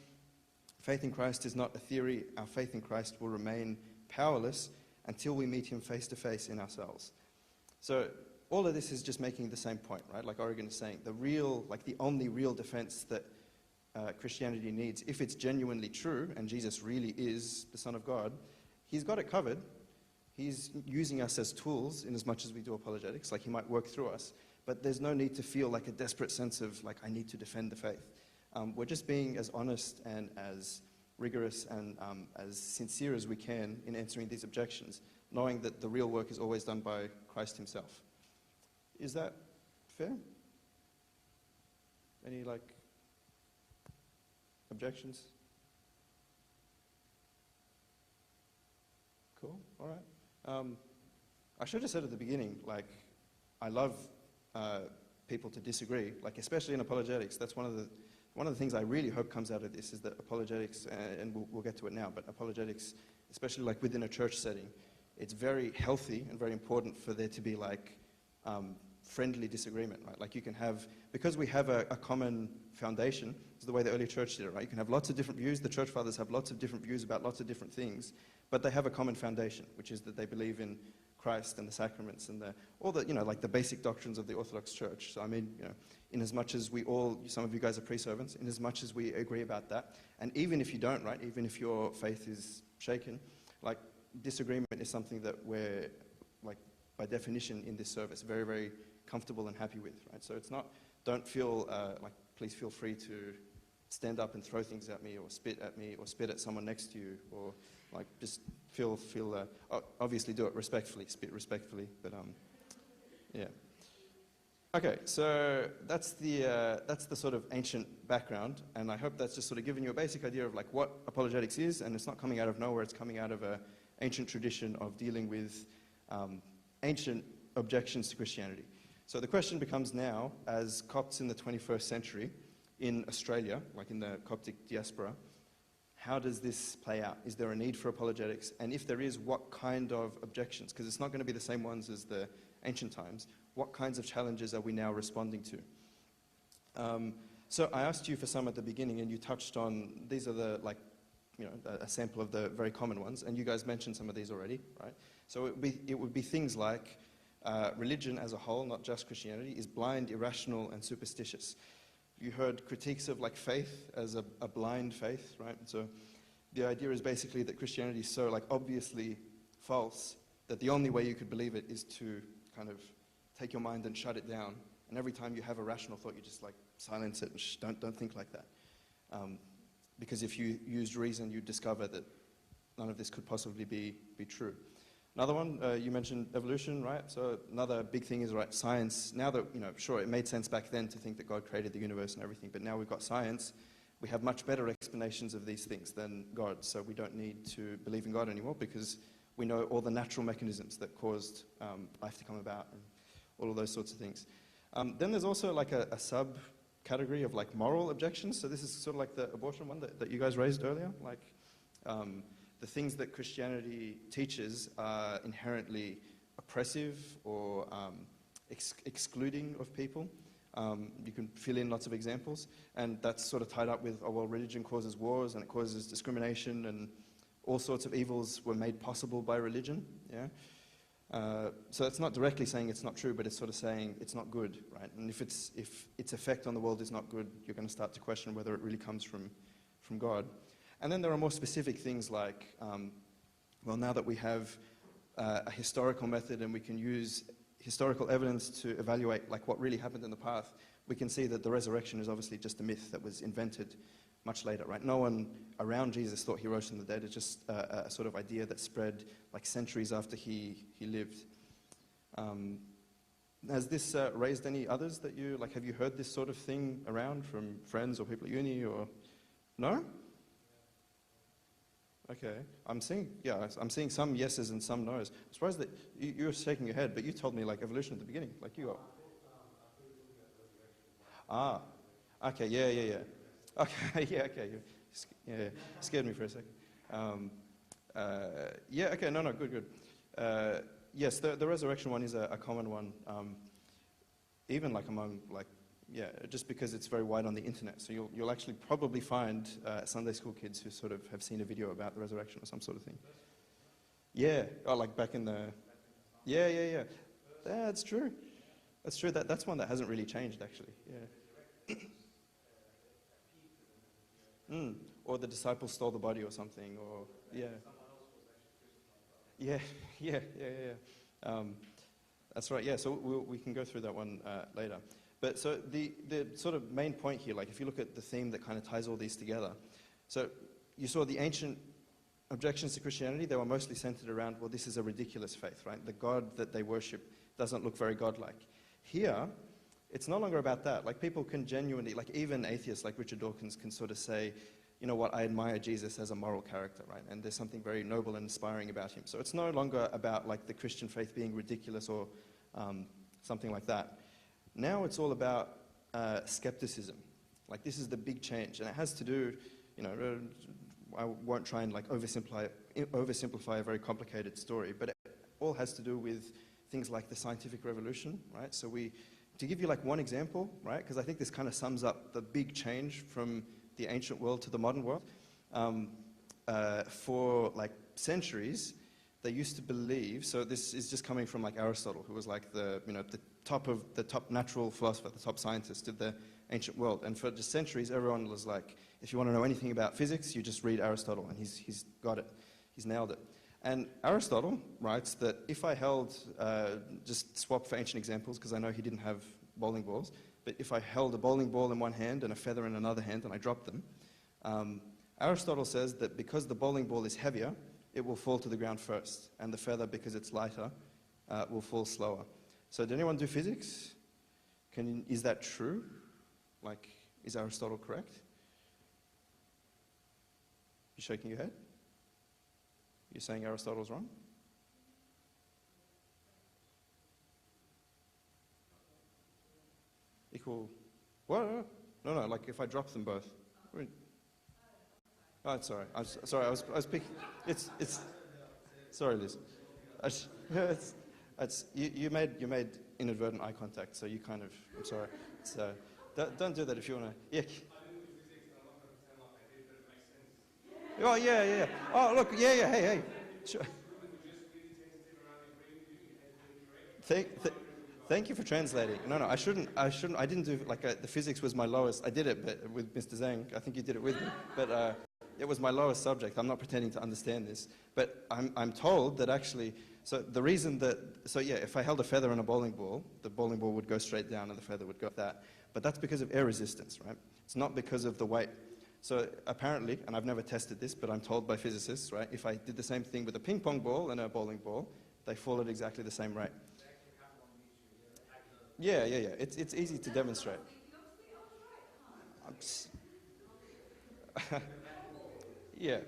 Faith in Christ is not a theory. Our faith in Christ will remain powerless until we meet him face to face in ourselves. So all of this is just making the same point, right? Like Origen is saying, the only real defense that Christianity needs, if it's genuinely true, and Jesus really is the Son of God, he's got it covered. He's using us as tools in as much as we do apologetics, like he might work through us, but there's no need to feel like a desperate sense of, like, I need to defend the faith. We're just being as honest and as rigorous and as sincere as we can in answering these objections, knowing that the real work is always done by Christ himself. Is that fair? Any, like, objections? Cool, all right. I should have said at the beginning, like, I love people to disagree, like, especially in apologetics. That's one of the things I really hope comes out of this, is that apologetics, and we'll get to it now, but apologetics, especially, like, within a church setting, it's very healthy and very important for there to be, like, friendly disagreement, right? Like, you can have, because we have a common foundation, is the way the early church did it, right? You can have lots of different views. The church fathers have lots of different views about lots of different things, but they have a common foundation, which is that they believe in Christ and the sacraments and all the, like, the basic doctrines of the Orthodox Church. So, I mean, in as much as some of you guys are pre-servants, in as much as we agree about that, and even if you don't, right, even if your faith is shaken, like, disagreement is something that we're, like, by definition in this service, very, very comfortable and happy with, right? So it's not, don't feel, please feel free to stand up and throw things at me or spit at someone next to you, or, like, just obviously do it respectfully, spit respectfully, but yeah. Okay, so that's the sort of ancient background, and I hope that's just sort of given you a basic idea of, like, what apologetics is, and it's not coming out of nowhere. It's coming out of an ancient tradition of dealing with ancient objections to Christianity. So the question becomes now, as Copts in the 21st century in Australia, like in the Coptic diaspora, how does this play out? Is there a need for apologetics? And if there is, what kind of objections? Because it's not going to be the same ones as the ancient times. What kinds of challenges are we now responding to? So I asked you for some at the beginning, and you touched on, these are the, like, a sample of the very common ones, and you guys mentioned some of these already, right? So it would be things like religion as a whole, not just Christianity, is blind, irrational, and superstitious. You heard critiques of, like, faith as a blind faith, right? So the idea is basically that Christianity is so, like, obviously false that the only way you could believe it is to kind of take your mind and shut it down And every time you have a rational thought, you just like silence it and don't think like that. Because if you used reason, you'd discover that none of this could possibly be true. Another one, you mentioned evolution, right? So another big thing is, right, science. Now that, sure, it made sense back then to think that God created the universe and everything, but now we've got science. We have much better explanations of these things than God, so we don't need to believe in God anymore because we know all the natural mechanisms that caused life to come about and all of those sorts of things. Then there's also like a subcategory of like moral objections. So this is sort of like the abortion one that you guys raised earlier. Like the things that Christianity teaches are inherently oppressive or excluding of people. You can fill in lots of examples, and that's sort of tied up with, religion causes wars and it causes discrimination, and all sorts of evils were made possible by religion. Yeah. So it's not directly saying it's not true, but it's sort of saying it's not good, right? And if its effect on the world is not good, you're going to start to question whether it really comes from God. And then there are more specific things like, now that we have a historical method and we can use historical evidence to evaluate like what really happened in the past, we can see that the resurrection is obviously just a myth that was invented much later, right? No one around Jesus thought he rose from the dead. It's just a sort of idea that spread like centuries after he lived. Has this raised any others that you, like, have you heard this sort of thing around from friends or people at uni or, no? Okay, I'm seeing some yeses and some no's. I'm surprised that you're shaking your head, but you told me like evolution at the beginning, like you got. Okay, yeah. Okay, yeah, okay. You scared me for a second. Okay, no, good. Yes, the resurrection one is a common one, even like among just because it's very wide on the internet. So you'll actually probably find Sunday school kids who sort of have seen a video about the resurrection or some sort of thing. Yeah, like back in the. Yeah. That's true. That's true. That's one that hasn't really changed actually. Yeah. Or the disciples stole the body or something, or yeah. That's right. Yeah. So we can go through that one later. But so the sort of main point here, like if you look at the theme that kind of ties all these together, so you saw the ancient objections to Christianity, they were mostly centered around, well, this is a ridiculous faith, right? The God that they worship doesn't look very godlike. Here, it's no longer about that. Like people can genuinely, like even atheists like Richard Dawkins can sort of say, you know what, I admire Jesus as a moral character, right? And there's something very noble and inspiring about him. So it's no longer about like the Christian faith being ridiculous or something like that. Now it's all about skepticism. Like this is the big change, and it has to do, I won't try and like oversimplify a very complicated story, but it all has to do with things like the scientific revolution, right? So to give you like one example, right? Because I think this kind of sums up the big change from the ancient world to the modern world. For like centuries, they used to believe, so this is just coming from like Aristotle, who was like the top natural philosopher, the top scientist of the ancient world. And for just centuries, everyone was like, if you want to know anything about physics, you just read Aristotle, and he's got it. He's nailed it. And Aristotle writes that if I held, just swap for ancient examples, because I know he didn't have bowling balls, but if I held a bowling ball in one hand and a feather in another hand and I dropped them, Aristotle says that because the bowling ball is heavier, it will fall to the ground first, and the feather, because it's lighter, will fall slower. So did anyone do physics? Is that true? Like, is Aristotle correct? You shaking your head? You're saying Aristotle's wrong? Equal, what? No, like if I drop them both. Oh, it's sorry. Sorry, I was picking. It's. Sorry, Liz. You made inadvertent eye contact, so you kind of. I'm sorry. So don't do that if you want to. Yeah. Oh yeah. Oh look, yeah. Hey. Sure. Thank you for translating. No, I shouldn't. I didn't do like the physics was my lowest. I did it, but with Mr. Zhang, I think you did it with me. But It was my lowest subject. I'm not pretending to understand this. But I'm told that actually, so the reason that, so yeah, if I held a feather on a bowling ball, the bowling ball would go straight down and the feather would go like that. But that's because of air resistance, right? It's not because of the weight. So apparently, and I've never tested this, but I'm told by physicists, right, if I did the same thing with a ping pong ball and a bowling ball, they fall at exactly the same rate. Yeah. It's easy to demonstrate. Yeah.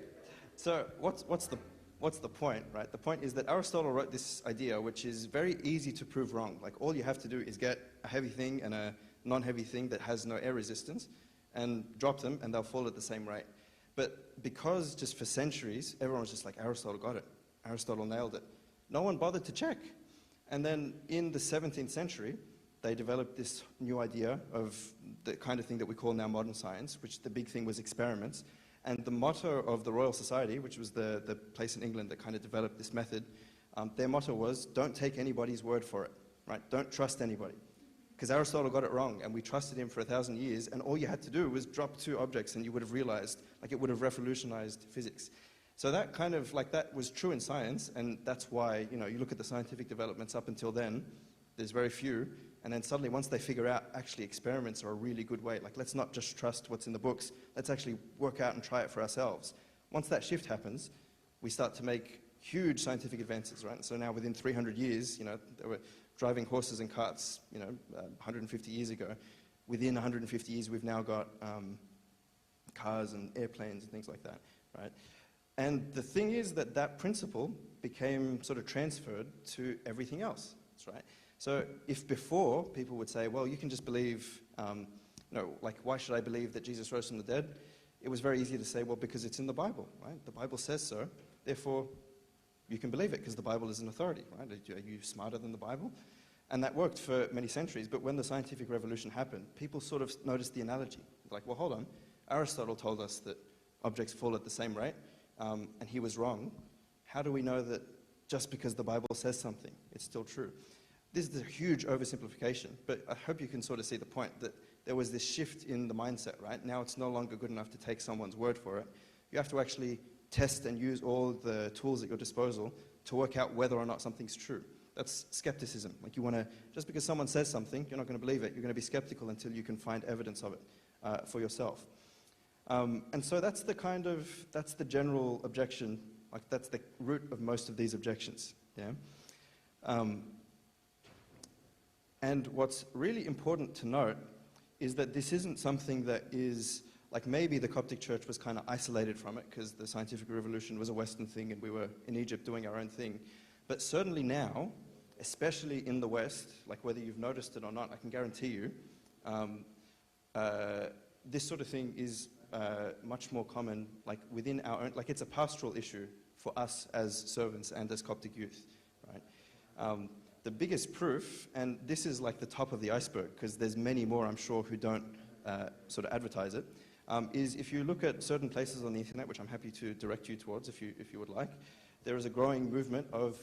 So what's the point, right? The point is that Aristotle wrote this idea, which is very easy to prove wrong. Like all you have to do is get a heavy thing and a non-heavy thing that has no air resistance, and drop them, and they'll fall at the same rate. But because just for centuries, everyone was just like, Aristotle got it. Aristotle nailed it. No one bothered to check. And then in the 17th century, they developed this new idea of the kind of thing that we call now modern science, which the big thing was experiments. And the motto of the Royal Society, which was the place in England that kind of developed this method, their motto was, don't take anybody's word for it, right? Don't trust anybody. Because Aristotle got it wrong, and we trusted him for 1,000 years, and all you had to do was drop two objects, and you would have realized, like it would have revolutionized physics. So that kind of, like that was true in science, and that's why, you know, you look at the scientific developments up until then, there's very few, and then suddenly once they figure out actually experiments are a really good way, like let's not just trust what's in the books, let's actually work out and try it for ourselves. Once that shift happens, we start to make huge scientific advances, right? So now within 300 years, you know, there were driving horses and carts, you know, 150 years ago. Within 150 years, we've now got cars and airplanes and things like that, right? And the thing is that that principle became sort of transferred to everything else, that's right? So if before people would say, well, you can just believe, no, like why should I believe that Jesus rose from the dead? It was very easy to say, well, because it's in the Bible, right? The Bible says so, therefore you can believe it because the Bible is an authority, right? Are you smarter than the Bible? And that worked for many centuries, but when the scientific revolution happened, people sort of noticed the analogy. Like, well, hold on, Aristotle told us that objects fall at the same rate, and he was wrong. How do we know that just because the Bible says something, it's still true? This is a huge oversimplification, but I hope you can sort of see the point that there was this shift in the mindset, right? Now it's no longer good enough to take someone's word for it. You have to actually test and use all the tools at your disposal to work out whether or not something's true. That's skepticism. Like you want to, just because someone says something, you're not going to believe it. You're going to be skeptical until you can find evidence of it for yourself. And so that's the general objection. Like that's the root of most of these objections. Yeah. And what's really important to note is that this isn't something that is, like maybe the Coptic Church was kind of isolated from it because the scientific revolution was a Western thing and we were in Egypt doing our own thing. But certainly now, especially in the West, like whether you've noticed it or not, I can guarantee you, this sort of thing is much more common, like within our own, like it's a pastoral issue for us as servants and as Coptic youth, right? The biggest proof, and this is like the top of the iceberg, because there's many more, I'm sure, who don't sort of advertise it, is if you look at certain places on the internet, which I'm happy to direct you towards if you would like, there is a growing movement of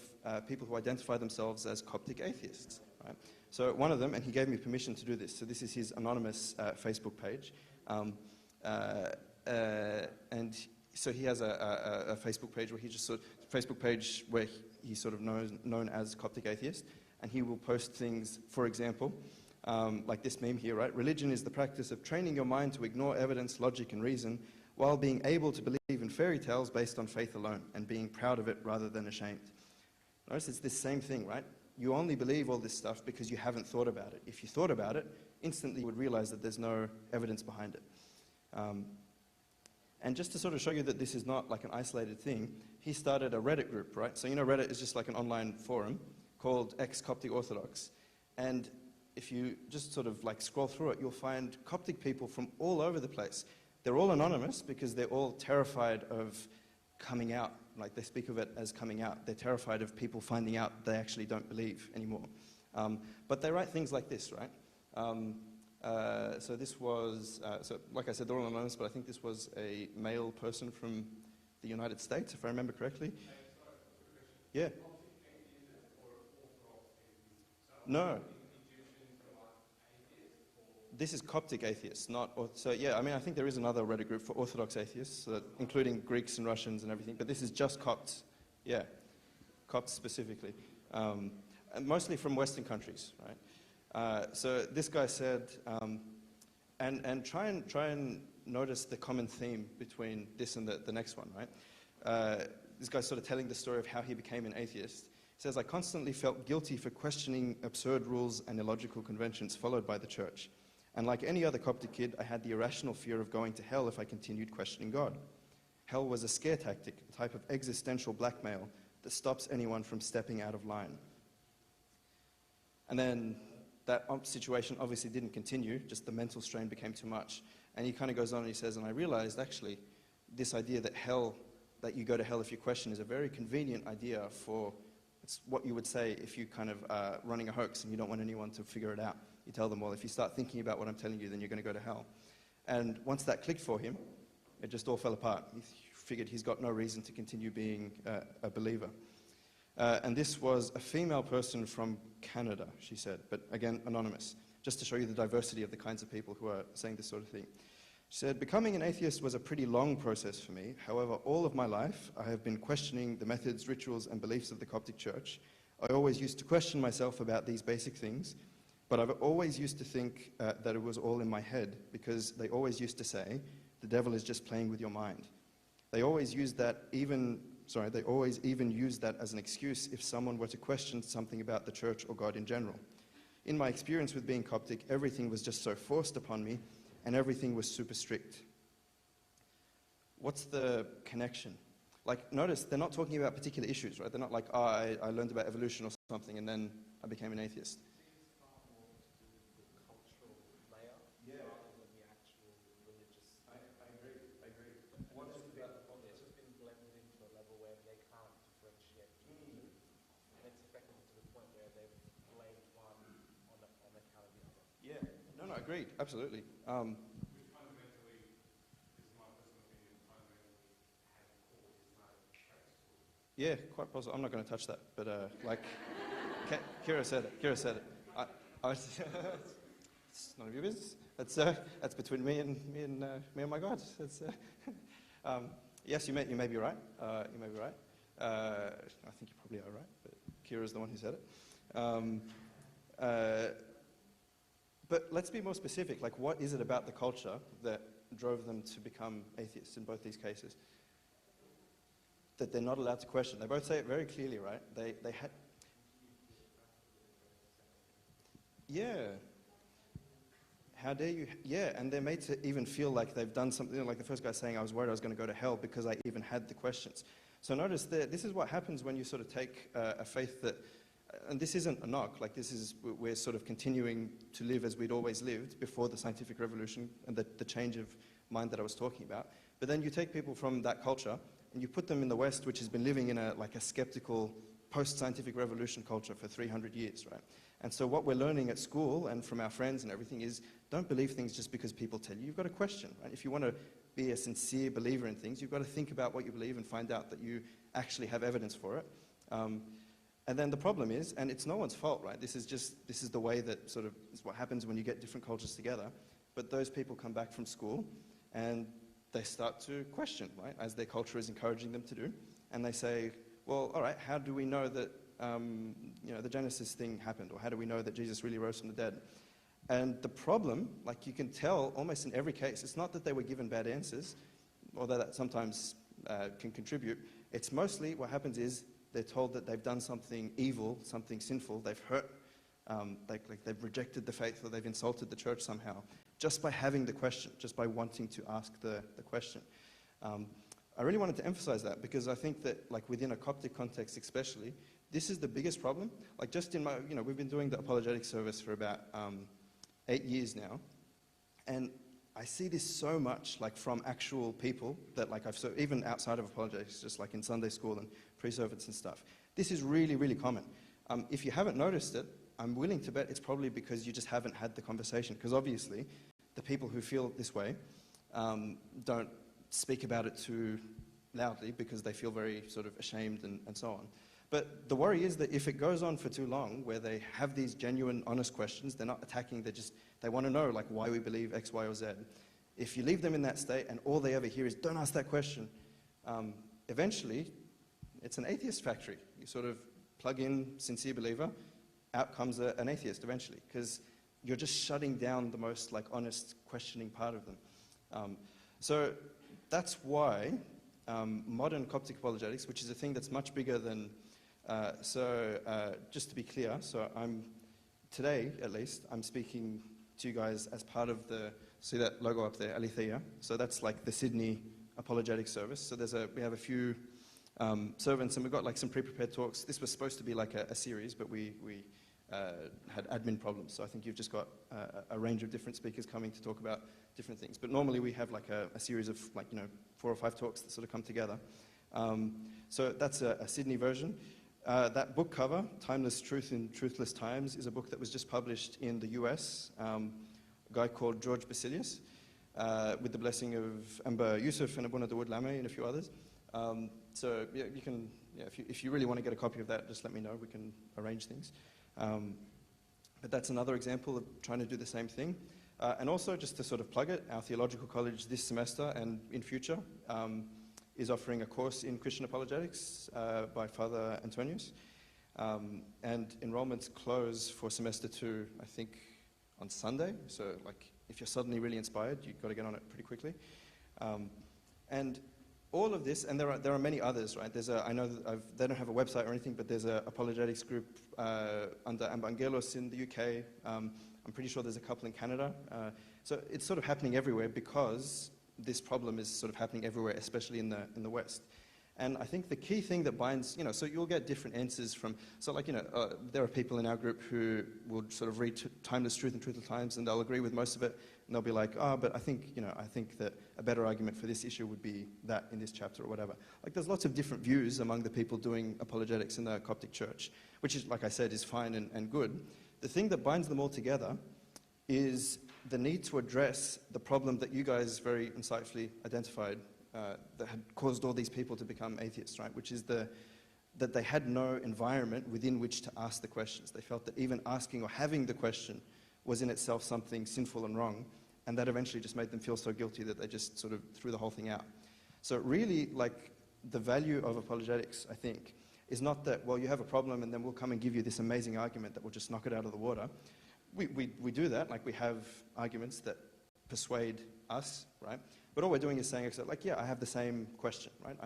people who identify themselves as Coptic atheists, right? So one of them, and he gave me permission to do this, so this is his anonymous Facebook page, and so he has a Facebook page where he just sort of, Facebook page where he's sort of known as Coptic atheist, and he will post things, for example, like this meme here, right? Religion is the practice of training your mind to ignore evidence, logic, and reason, while being able to believe in fairy tales based on faith alone, and being proud of it rather than ashamed. Notice it's this same thing, right? You only believe all this stuff because you haven't thought about it. If you thought about it, instantly you would realize that there's no evidence behind it. And just to sort of show you that this is not like an isolated thing, he started a Reddit group, right? So you know Reddit is just like an online forum called ex-Coptic Orthodox. And if you just sort of like scroll through it, you'll find Coptic people from all over the place. They're all anonymous because they're all terrified of coming out. Like they speak of it as coming out. They're terrified of people finding out they actually don't believe anymore. But they write things like this, right? So this was, so like I said, they're all anonymous, but I think this was a male person from the United States, if I remember correctly. Yeah. No. this is Coptic atheists, not... So yeah, I mean, I think there is another Reddit group for Orthodox atheists, including Greeks and Russians and everything, but this is just Copts. Yeah, Copts specifically. And mostly from Western countries, right? So this guy said, and try and notice the common theme between this and the next one, right? This guy's sort of telling the story of how he became an atheist. He says, I constantly felt guilty for questioning absurd rules and illogical conventions followed by the church. And like any other Coptic kid, I had the irrational fear of going to hell if I continued questioning God. Hell was a scare tactic, a type of existential blackmail that stops anyone from stepping out of line. And then that situation obviously didn't continue, just the mental strain became too much. And he kind of goes on and he says, and I realized actually this idea that you go to hell if you question is a very convenient idea for... It's what you would say if you kind of running a hoax and you don't want anyone to figure it out. You tell them, well, if you start thinking about what I'm telling you, then you're going to go to hell. And once that clicked for him, it just all fell apart. He figured he's got no reason to continue being a believer. And this was a female person from Canada, she said, but again, anonymous, just to show you the diversity of the kinds of people who are saying this sort of thing. She said, becoming an atheist was a pretty long process for me. However, all of my life, I have been questioning the methods, rituals, and beliefs of the Coptic Church. I always used to question myself about these basic things, but I've always used to think that it was all in my head, because they always used to say, the devil is just playing with your mind. They always use that they always even use that as an excuse if someone were to question something about the church or God in general. In my experience with being Coptic, everything was just so forced upon me, and everything was super strict. What's the connection? Like, notice, they're not talking about particular issues, right? They're not like, oh, I learned about evolution or something, and then I became an atheist. Agreed, absolutely. Which fundamentally, this is my personal opinion, fundamentally has caused no Yeah, quite possible. I'm not going to touch that, but Kira said it. It's none of your business. That's between me and my God. Yes, you may be right. You may be right. I think you probably are right, but Kira's the one who said it. But let's be more specific. Like, what is it about the culture that drove them to become atheists in both these cases? That they're not allowed to question. They both say it very clearly, right? They had... Yeah. How dare you? Yeah, and they're made to even feel like they've done something, like the first guy saying, I was worried I was going to go to hell because I even had the questions. So notice that this is what happens when you sort of take a faith that... And this isn't a knock, like we're sort of continuing to live as we'd always lived before the scientific revolution and the change of mind that I was talking about. But then you take people from that culture and you put them in the West, which has been living in a skeptical post-scientific revolution culture for 300 years, right? And so what we're learning at school and from our friends and everything is don't believe things just because people tell you. You've got to question, right? If you want to be a sincere believer in things, you've got to think about what you believe and find out that you actually have evidence for it. And then the problem is, and it's no one's fault, right? This is the way that sort of is what happens when you get different cultures together. But those people come back from school and they start to question, right? As their culture is encouraging them to do. And they say, well, all right, how do we know that, the Genesis thing happened? Or how do we know that Jesus really rose from the dead? And the problem, like you can tell almost in every case, it's not that they were given bad answers, although that sometimes can contribute. It's mostly what happens is they're told that they've done something evil, something sinful, they've hurt, they've rejected the faith or they've insulted the church somehow, just by having the question, just by wanting to ask the question. I really wanted to emphasize that because I think that within a Coptic context especially, this is the biggest problem. Like just in my, we've been doing the Apologetics service for about 8 years now, and I see this so much from actual people that even outside of apologetics, just in Sunday school and pre-service and stuff. This is really, really common. If you haven't noticed it, I'm willing to bet it's probably because you just haven't had the conversation. Because obviously, the people who feel this way don't speak about it too loudly because they feel very sort of ashamed and so on. But the worry is that if it goes on for too long, where they have these genuine, honest questions, they're not attacking, they want to know like why we believe X, Y, or Z. If you leave them in that state and all they ever hear is, don't ask that question, eventually it's an atheist factory. You sort of plug in sincere believer, out comes an atheist eventually, because you're just shutting down the most like honest questioning part of them. So that's why modern Coptic apologetics, which is a thing that's much bigger than, just to be clear, today at least, I'm speaking to you guys as part of see that logo up there, Aletheia. So that's like the Sydney apologetic service. So we have a few servants, and we've got like some pre-prepared talks. This was supposed to be like a series, but we had admin problems. So I think you've just got a range of different speakers coming to talk about different things. But normally we have like a series of 4 or 5 talks that sort of come together. So that's a Sydney version. That book cover, Timeless Truth in Truthless Times, is a book that was just published in the US. A guy called George Basilius, with the blessing of Amber Yusuf and Abuna Dawood Lame and a few others. So yeah, you can, if you really want to get a copy of that, just let me know. We can arrange things. But that's another example of trying to do the same thing. And also, just to sort of plug it, our theological college this semester and in future is offering a course in Christian apologetics by Father Antonius. And enrollments close for semester 2, I think, on Sunday. So like, if you're suddenly really inspired, you've got to get on it pretty quickly. And all of this, and there are many others, right? I know that they don't have a website or anything, but there's an apologetics group under Evangelos in the UK. I'm pretty sure there's a couple in Canada. So it's sort of happening everywhere because this problem is sort of happening everywhere, especially in the West. And I think the key thing that binds, so you'll get different answers from, there are people in our group who will sort of read Timeless Truth and Truthful Times, and they'll agree with most of it, and they'll be like, but I think that a better argument for this issue would be that in this chapter or whatever. Like, there's lots of different views among the people doing apologetics in the Coptic Church, which is, like I said, is fine and good. The thing that binds them all together is the need to address the problem that you guys very insightfully identified that had caused all these people to become atheists, right? Which is that they had no environment within which to ask the questions. They felt that even asking or having the question was in itself something sinful and wrong, and that eventually just made them feel so guilty that they just sort of threw the whole thing out. So really, like, the value of apologetics, I think, is not that, well, you have a problem and then we'll come and give you this amazing argument that will just knock it out of the water. We do that, like we have arguments that persuade us, right? But all we're doing is saying, like, yeah, I have the same question, right?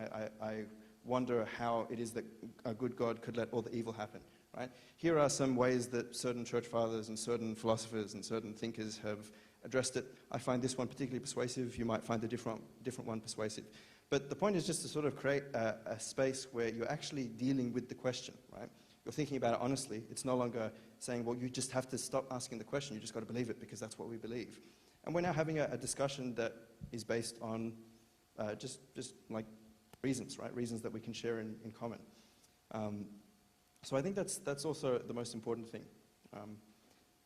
I wonder how it is that a good God could let all the evil happen, right? Here are some ways that certain church fathers and certain philosophers and certain thinkers have addressed it. I find this one particularly persuasive. You might find a different one persuasive. But the point is just to sort of create a space where you're actually dealing with the question, right? You're thinking about it honestly. It's no longer saying, well, you just have to stop asking the question. You just got to believe it because that's what we believe. And we're now having a discussion that is based on just like reasons, right? Reasons that we can share in common. So I think that's also the most important thing.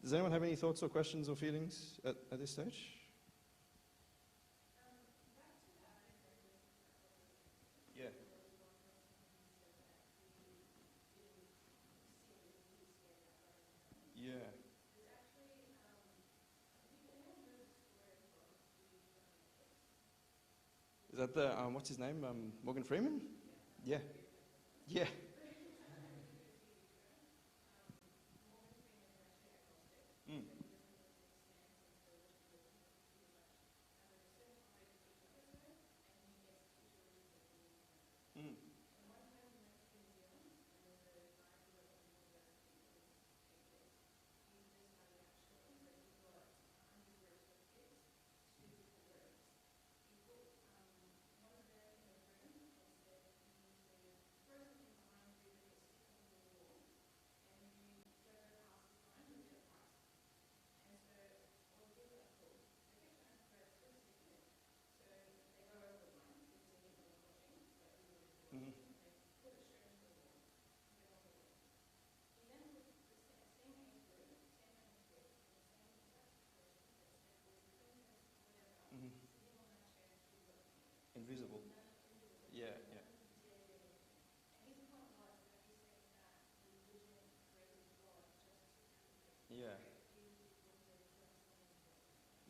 Does anyone have any thoughts or questions or feelings at this stage? Yeah. Yeah. Is that the, what's his name? Morgan Freeman? Yeah. Yeah. Mm. Mm.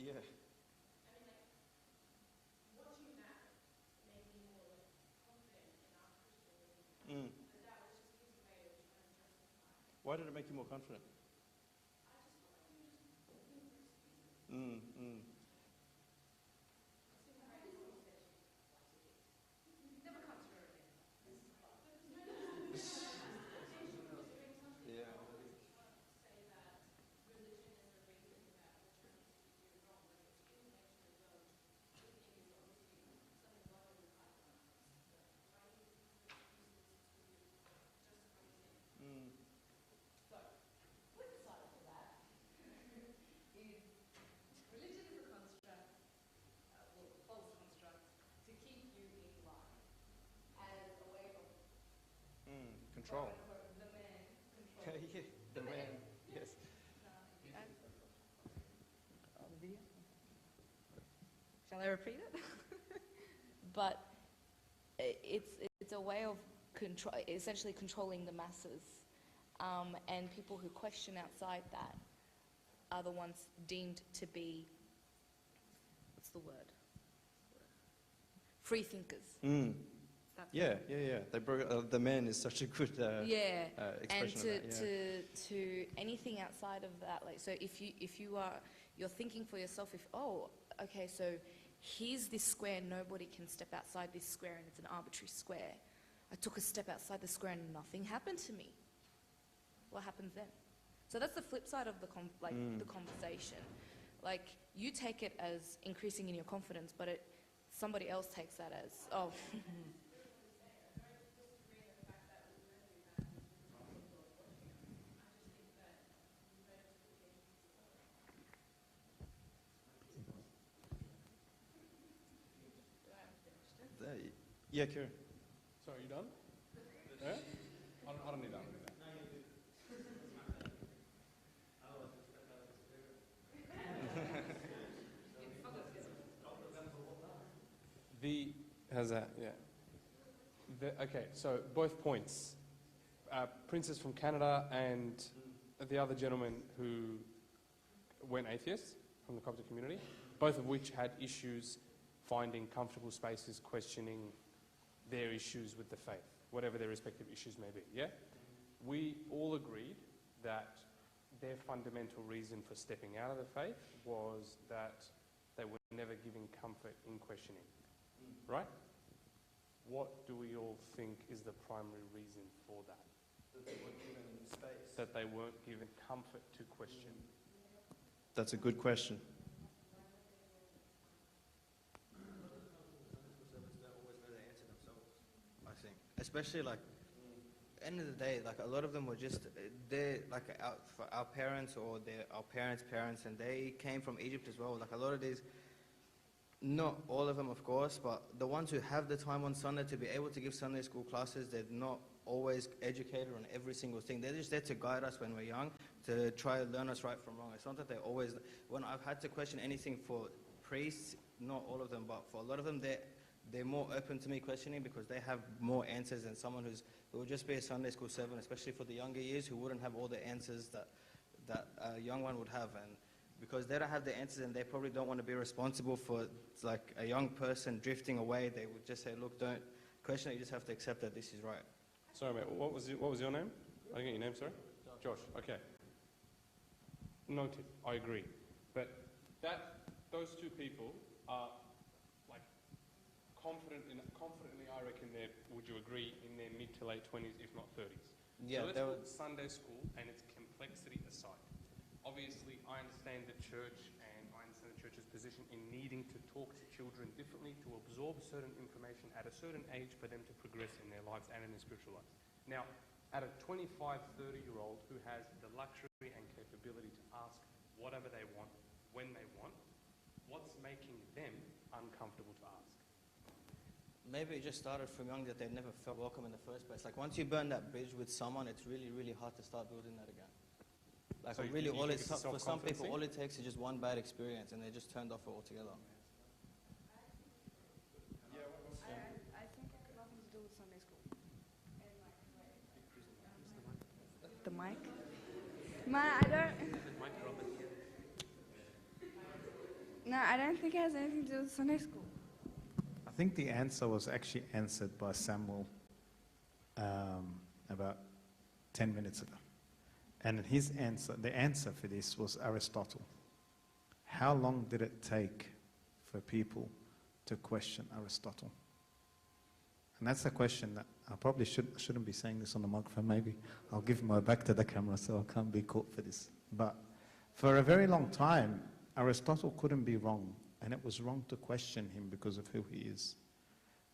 Yeah. Mm. Why did it make you more confident? Mm, mm. Yeah. Mm. Mm. Control. Yeah, the man. Yes. Shall I repeat it? But it's a way of essentially controlling the masses, and people who question outside that are the ones deemed to be, what's the word? Free thinkers. Mm. That's Yeah, yeah, yeah. They broke. The man is such a good yeah, and expression to, of that. Yeah. to anything outside of that, like, so if you're thinking for yourself, if, oh, okay, so here's this square, nobody can step outside this square and it's an arbitrary square. I took a step outside the square and nothing happened to me. What happens then? So that's the flip side of the the conversation. Like, you take it as increasing in your confidence, but somebody else takes that as, oh. Yeah, Kieran. So are you done? Yeah? I don't need that. How's that? Yeah. Okay, so both points. Princess from Canada and the other gentleman who went atheist from the Coptic community, both of which had issues finding comfortable spaces, questioning their issues with the faith, whatever their respective issues may be, yeah? We all agreed that their fundamental reason for stepping out of the faith was that they were never given comfort in questioning, right? What do we all think is the primary reason for that? That they weren't given space. That they weren't given comfort to question. That's a good question. They always know the answer themselves, I think. Especially, like, end of the day, like, a lot of them were just, they're like our parents or our parents' parents, and they came from Egypt as well. Like, a lot of these, not all of them, of course, but the ones who have the time on Sunday to be able to give Sunday school classes, they're not always educated on every single thing. They're just there to guide us when we're young, to try to learn us right from wrong. It's not that they always, when I've had to question anything for priests, not all of them, but for a lot of them, they're more open to me questioning because they have more answers than someone who would just be a Sunday school servant, especially for the younger years, who wouldn't have all the answers that a young one would have. And because they don't have the answers and they probably don't want to be responsible for, like, a young person drifting away, they would just say, look, don't question it, you just have to accept that this is right. Sorry, mate, what was your name? I didn't get your name, sorry? Josh, okay. Noted, I agree. But those two people are, like, confidently, I reckon would you agree, in their mid to late 20s, if not 30s. Yeah, so let's put Sunday school and its complexity aside. Obviously, I understand the church and I understand the church's position in needing to talk to children differently, to absorb certain information at a certain age for them to progress in their lives and in their spiritual lives. Now, at a 25, 30-year-old who has the luxury and capability to ask whatever they want, when they want, what's making them uncomfortable to ask? Maybe it just started from young that they never felt welcome in the first place. Like, once you burn that bridge with someone, it's really, really hard to start building that again. Like, So really, you think it's a for some self-confidence people, thing? all it takes is just one bad experience and they're just turned off it altogether. I think it has nothing to do with Sunday school. The mic? Man, I don't. No, I don't think it has anything to do with Sunday school. I think the answer was actually answered by Samuel about 10 minutes ago. And his answer, the answer for this was Aristotle. How long did it take for people to question Aristotle? And that's a question that I probably shouldn't be saying this on the microphone. Maybe I'll give my back to the camera so I can't be caught for this. But for a very long time, Aristotle couldn't be wrong. And it was wrong to question him because of who he is.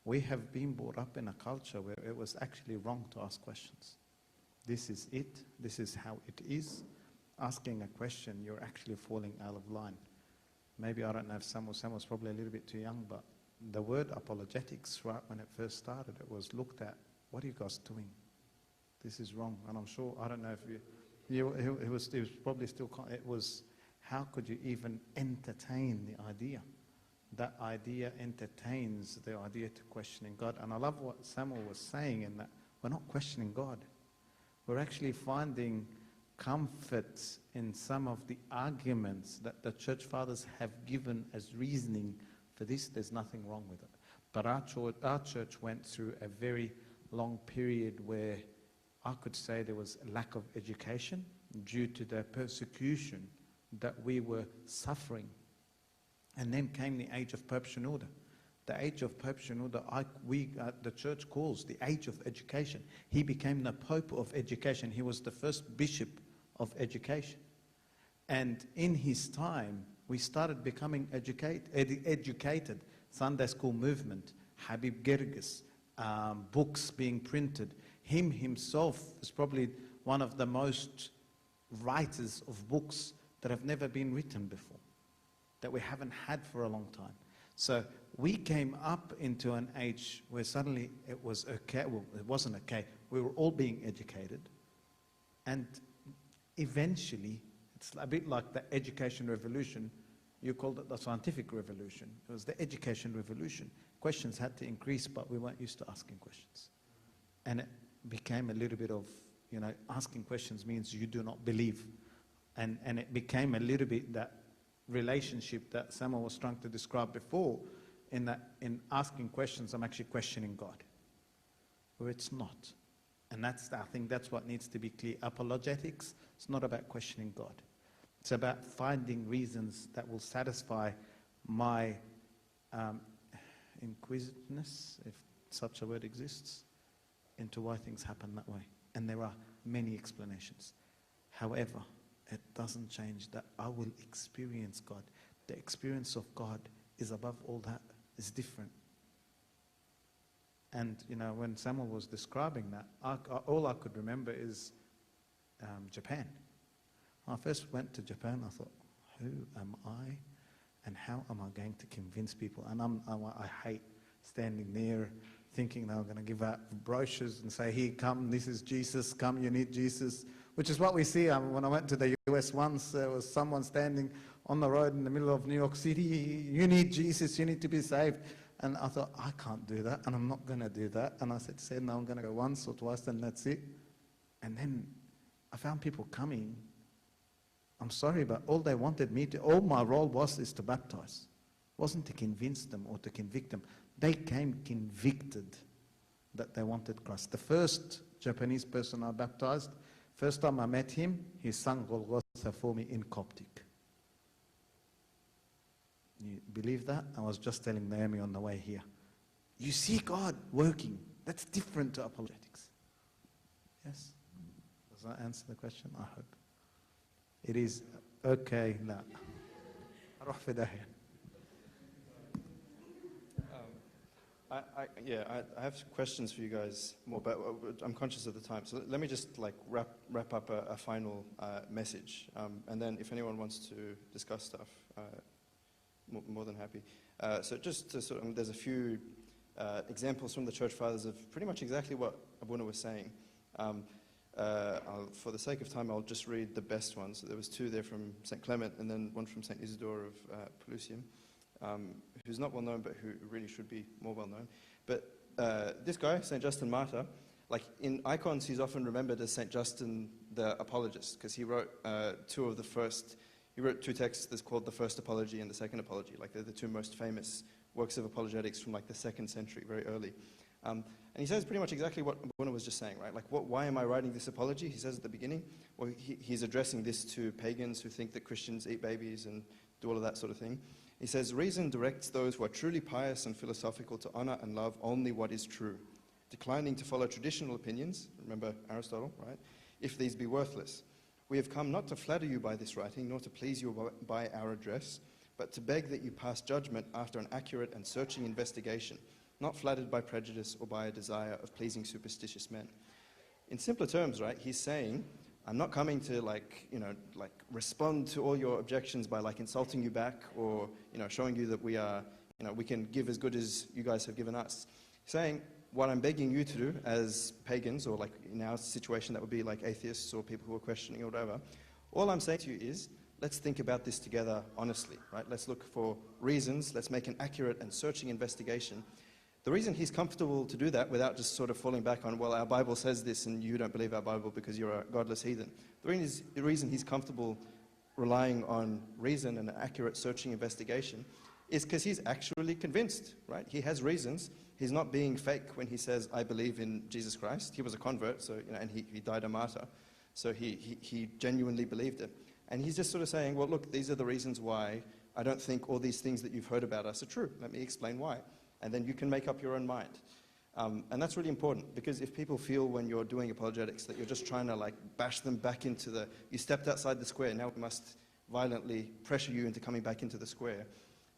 We have been brought up in a culture where it was actually wrong to ask questions. This is it. This is how it is. Asking a question, you're actually falling out of line. Maybe, I don't know if Samuel's probably a little bit too young, but the word apologetics, right, when it first started, it was looked at, what are you guys doing? This is wrong. And I'm sure, I don't know if it was probably still, it was, how could you even entertain the idea? That idea entertains the idea to questioning God. And I love what Samuel was saying in that we're not questioning God. We're actually finding comfort in some of the arguments that the church fathers have given as reasoning for this. There's nothing wrong with it. But our church went through a very long period where I could say there was a lack of education due to the persecution that we were suffering. And then came the age of Pope Shenouda. The age of Pope Shenouda, the church calls the age of education. He became the Pope of education. He was the first bishop of education. And in his time, we started becoming educated. Sunday school movement, Habib Gerges, books being printed. Him himself is probably one of the most writers of books that have never been written before, that we haven't had for a long time. So we came up into an age where suddenly it was okay. Well, it wasn't okay. We were all being educated. And eventually, it's a bit like the education revolution. You called it the scientific revolution. It was the education revolution. Questions had to increase, but we weren't used to asking questions. And it became a little bit of, asking questions means you do not believe. And it became a little bit that relationship that Samuel was trying to describe before, in that in asking questions, I'm actually questioning God, where it's not. And I think that's what needs to be clear. Apologetics, it's not about questioning God. It's about finding reasons that will satisfy my inquisitiveness, if such a word exists, into why things happen that way. And there are many explanations. However, it doesn't change that I will experience God. The experience of God is above all that. It's different. And, when Samuel was describing that, all I could remember is Japan. When I first went to Japan, I thought, who am I and how am I going to convince people? And I hate standing there thinking they were going to give out brochures and say, here, come, this is Jesus, come, you need Jesus. Which is what we see when I went to the US once. There was someone standing on the road in the middle of New York City. You need Jesus, you need to be saved. And I thought, I can't do that, and I'm not going to do that. And I said, no, I'm going to go once or twice, and that's it. And then I found people coming. I'm sorry, but all they wanted me to, all my role is to baptize. It wasn't to convince them or to convict them. They came convicted that they wanted Christ. The first Japanese person I baptized, first time I met him, he sang Golgotha for me in Coptic. You believe that? I was just telling Naomi on the way here. You see God working. That's different to apologetics. Yes? Does that answer the question? I hope. It is okay. No. I have questions for you guys more, but I'm conscious of the time. So let me just wrap up a final message, and then if anyone wants to discuss stuff, more than happy. So just to there's a few examples from the Church Fathers of pretty much exactly what Abuna was saying. For the sake of time, I'll just read the best ones. So there was two there from St. Clement and then one from St. Isidore of Pelusium, who's not well known but who really should be more well known. But this guy, St. Justin Martyr, in icons he's often remembered as St. Justin the Apologist, because he wrote two of the first He wrote two texts that's called the First Apology and the Second Apology. Like they're the two most famous works of apologetics from like the 2nd century, very early. And he says pretty much exactly what Bona was just saying, right? Like, why am I writing this apology? He says at the beginning, well, he's addressing this to pagans who think that Christians eat babies and do all of that sort of thing. He says, reason directs those who are truly pious and philosophical to honor and love only what is true, declining to follow traditional opinions, remember Aristotle, right, if these be worthless. We have come not to flatter you by this writing, nor to please you by our address, but to beg that you pass judgment after an accurate and searching investigation, not flattered by prejudice or by a desire of pleasing superstitious men. In simpler terms, right, he's saying, I'm not coming to respond to all your objections by like insulting you back or, showing you that we are, we can give as good as you guys have given us. He's saying, what I'm begging you to do as pagans, or like in our situation that would be like atheists or people who are questioning or whatever, all I'm saying to you is, let's think about this together honestly, right? Let's look for reasons, let's make an accurate and searching investigation. The reason he's comfortable to do that without just sort of falling back on, well, our Bible says this and you don't believe our Bible because you're a godless heathen. The reason he's comfortable relying on reason and an accurate searching investigation is because he's actually convinced, right? He has reasons. He's not being fake when he says, I believe in Jesus Christ. He was a convert, so, and he died a martyr. So he genuinely believed it. And he's just sort of saying, well, look, these are the reasons why I don't think all these things that you've heard about us are true. Let me explain why. And then you can make up your own mind. And that's really important, because if people feel when you're doing apologetics that you're just trying to like bash them back into you stepped outside the square, now we must violently pressure you into coming back into the square,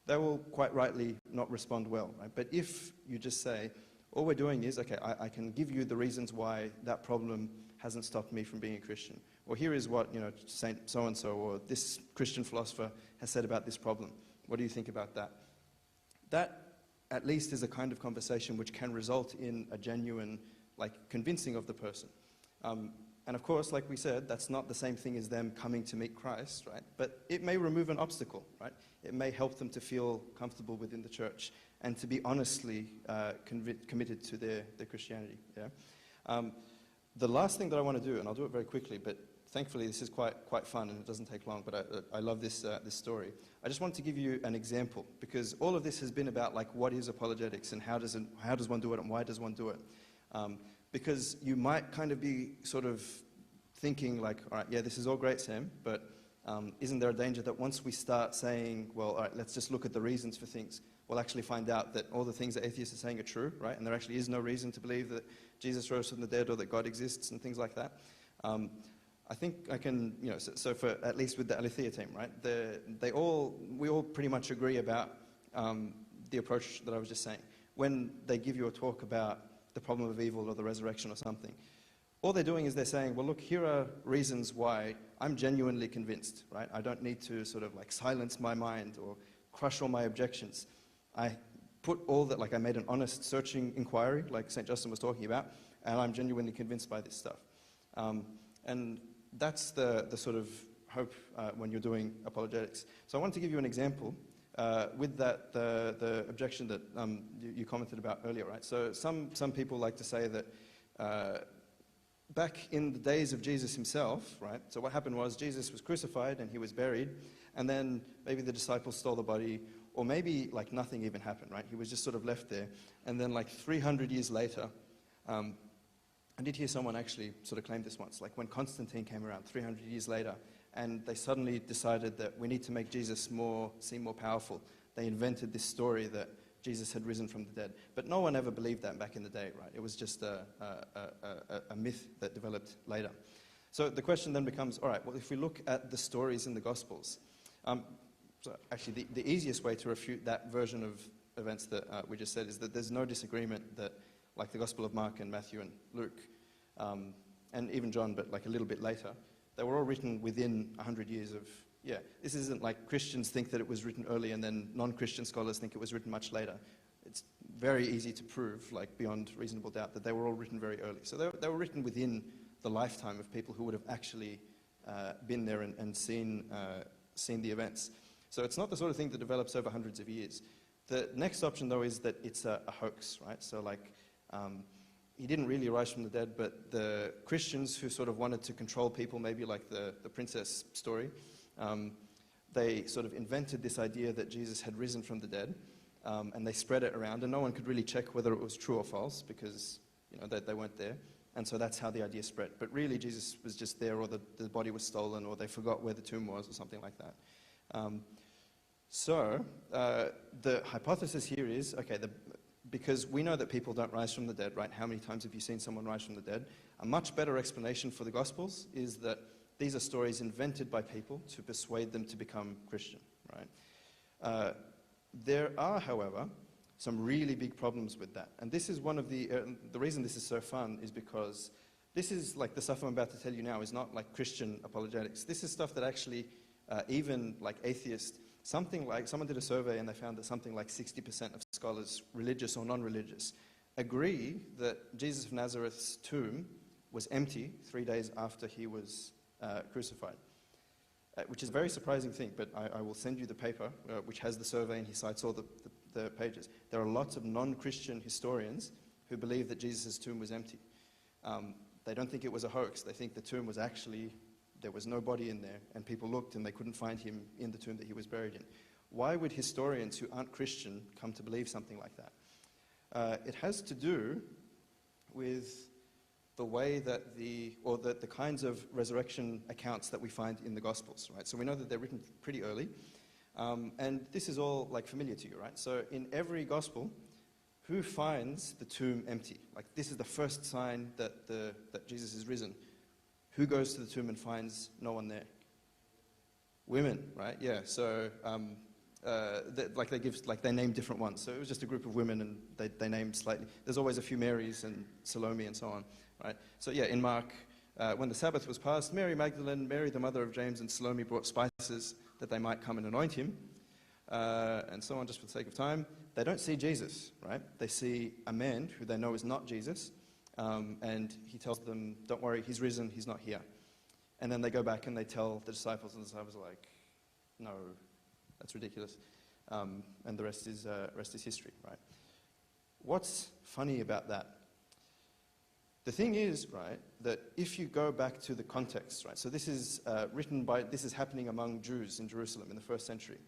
they will quite rightly not respond well, right? But if you just say, all we're doing is, okay, I can give you the reasons why that problem hasn't stopped me from being a Christian. Or here is what, Saint so-and-so or this Christian philosopher has said about this problem. What do you think about that? That at least is a kind of conversation which can result in a genuine, convincing of the person. And of course, like we said, that's not the same thing as them coming to meet Christ, right? But it may remove an obstacle, right? It may help them to feel comfortable within the church and to be honestly committed to their Christianity, yeah? The last thing that I want to do, and I'll do it very quickly, but thankfully this is quite fun and it doesn't take long, but I love this story. I just want to give you an example, because all of this has been about what is apologetics and how does one do it and why does one do it. Because you might kind of be sort of thinking all right, yeah, this is all great, Sam, but isn't there a danger that once we start saying, well, all right, let's just look at the reasons for things, we'll actually find out that all the things that atheists are saying are true, right? And there actually is no reason to believe that Jesus rose from the dead or that God exists and things like that. I think I can, so for at least with the Aletheia team, right? We all pretty much agree about the approach that I was just saying. When they give you a talk about the problem of evil or the resurrection or something, all they're doing is they're saying, well, look, here are reasons why I'm genuinely convinced, right? I don't need to sort of silence my mind or crush all my objections. I put all that, I made an honest searching inquiry, like St. Justin was talking about, and I'm genuinely convinced by this stuff. And that's the sort of hope when you're doing apologetics. So I wanted to give you an example with that the objection that you commented about earlier, right? So some people like to say that back in the days of Jesus himself, right? So what happened was Jesus was crucified and he was buried, and then maybe the disciples stole the body, or maybe nothing even happened, right? He was just sort of left there, and then 300 years later. I did hear someone actually sort of claim this once, when Constantine came around 300 years later, and they suddenly decided that we need to make Jesus seem more powerful. They invented this story that Jesus had risen from the dead. But no one ever believed that back in the day, right? It was just a myth that developed later. So the question then becomes, all right, well, if we look at the stories in the Gospels, so actually the easiest way to refute that version of events that we just said is that there's no disagreement that the Gospel of Mark and Matthew and Luke, and even John, but a little bit later, they were all written within 100 years of, this isn't Christians think that it was written early and then non-Christian scholars think it was written much later. It's very easy to prove, beyond reasonable doubt, that they were all written very early. So they were written within the lifetime of people who would have actually been there and seen the events. So it's not the sort of thing that develops over hundreds of years. The next option, though, is that it's a hoax, right? So he didn't really rise from the dead, but the Christians who sort of wanted to control people, maybe like the princess story, they sort of invented this idea that Jesus had risen from the dead, and they spread it around, and no one could really check whether it was true or false because they weren't there. And so that's how the idea spread. But really, Jesus was just there, or the body was stolen, or they forgot where the tomb was, or something like that. So the hypothesis here is, okay, because we know that people don't rise from the dead, right? How many times have you seen someone rise from the dead? A much better explanation for the Gospels is that these are stories invented by people to persuade them to become Christian, right? There are, however, some really big problems with that. And this is one of the reason this is so fun is because this is like the stuff I'm about to tell you now is not like Christian apologetics. This is stuff that actually even like atheists, someone did a survey and they found that something like 60% of scholars, religious or non-religious, agree that Jesus of Nazareth's tomb was empty 3 days after he was crucified. Which is a very surprising thing, but I will send you the paper, which has the survey and he cites all the pages. There are lots of non-Christian historians who believe that Jesus' tomb was empty. They don't think it was a hoax. They think the tomb was actually, there was no body in there, and people looked and they couldn't find him in the tomb that he was buried in. Why would historians who aren't Christian come to believe something like that? It has to do with the way that the kinds of resurrection accounts that we find in the Gospels, right? So we know that they're written pretty early, and this is all like familiar to you, right? So in every Gospel, who finds the tomb empty? Like this is the first sign that Jesus is risen. Who goes to the tomb and finds no one there? Women, right? Yeah. So they name different ones. So it was just a group of women, and they named slightly. There's always a few Marys and Salome and so on. Right? So yeah, in Mark, when the Sabbath was passed, Mary Magdalene, Mary the mother of James, and Salome brought spices that they might come and anoint him, and so on, just for the sake of time. They don't see Jesus, right? They see a man who they know is not Jesus, and he tells them, don't worry, he's risen, he's not here. And then they go back and they tell the disciples, and the disciples are like, no, that's ridiculous. And the rest is history, right? What's funny about that? The thing is, right, that if you go back to the context, right, so this is this is happening among Jews in Jerusalem in the 1st century.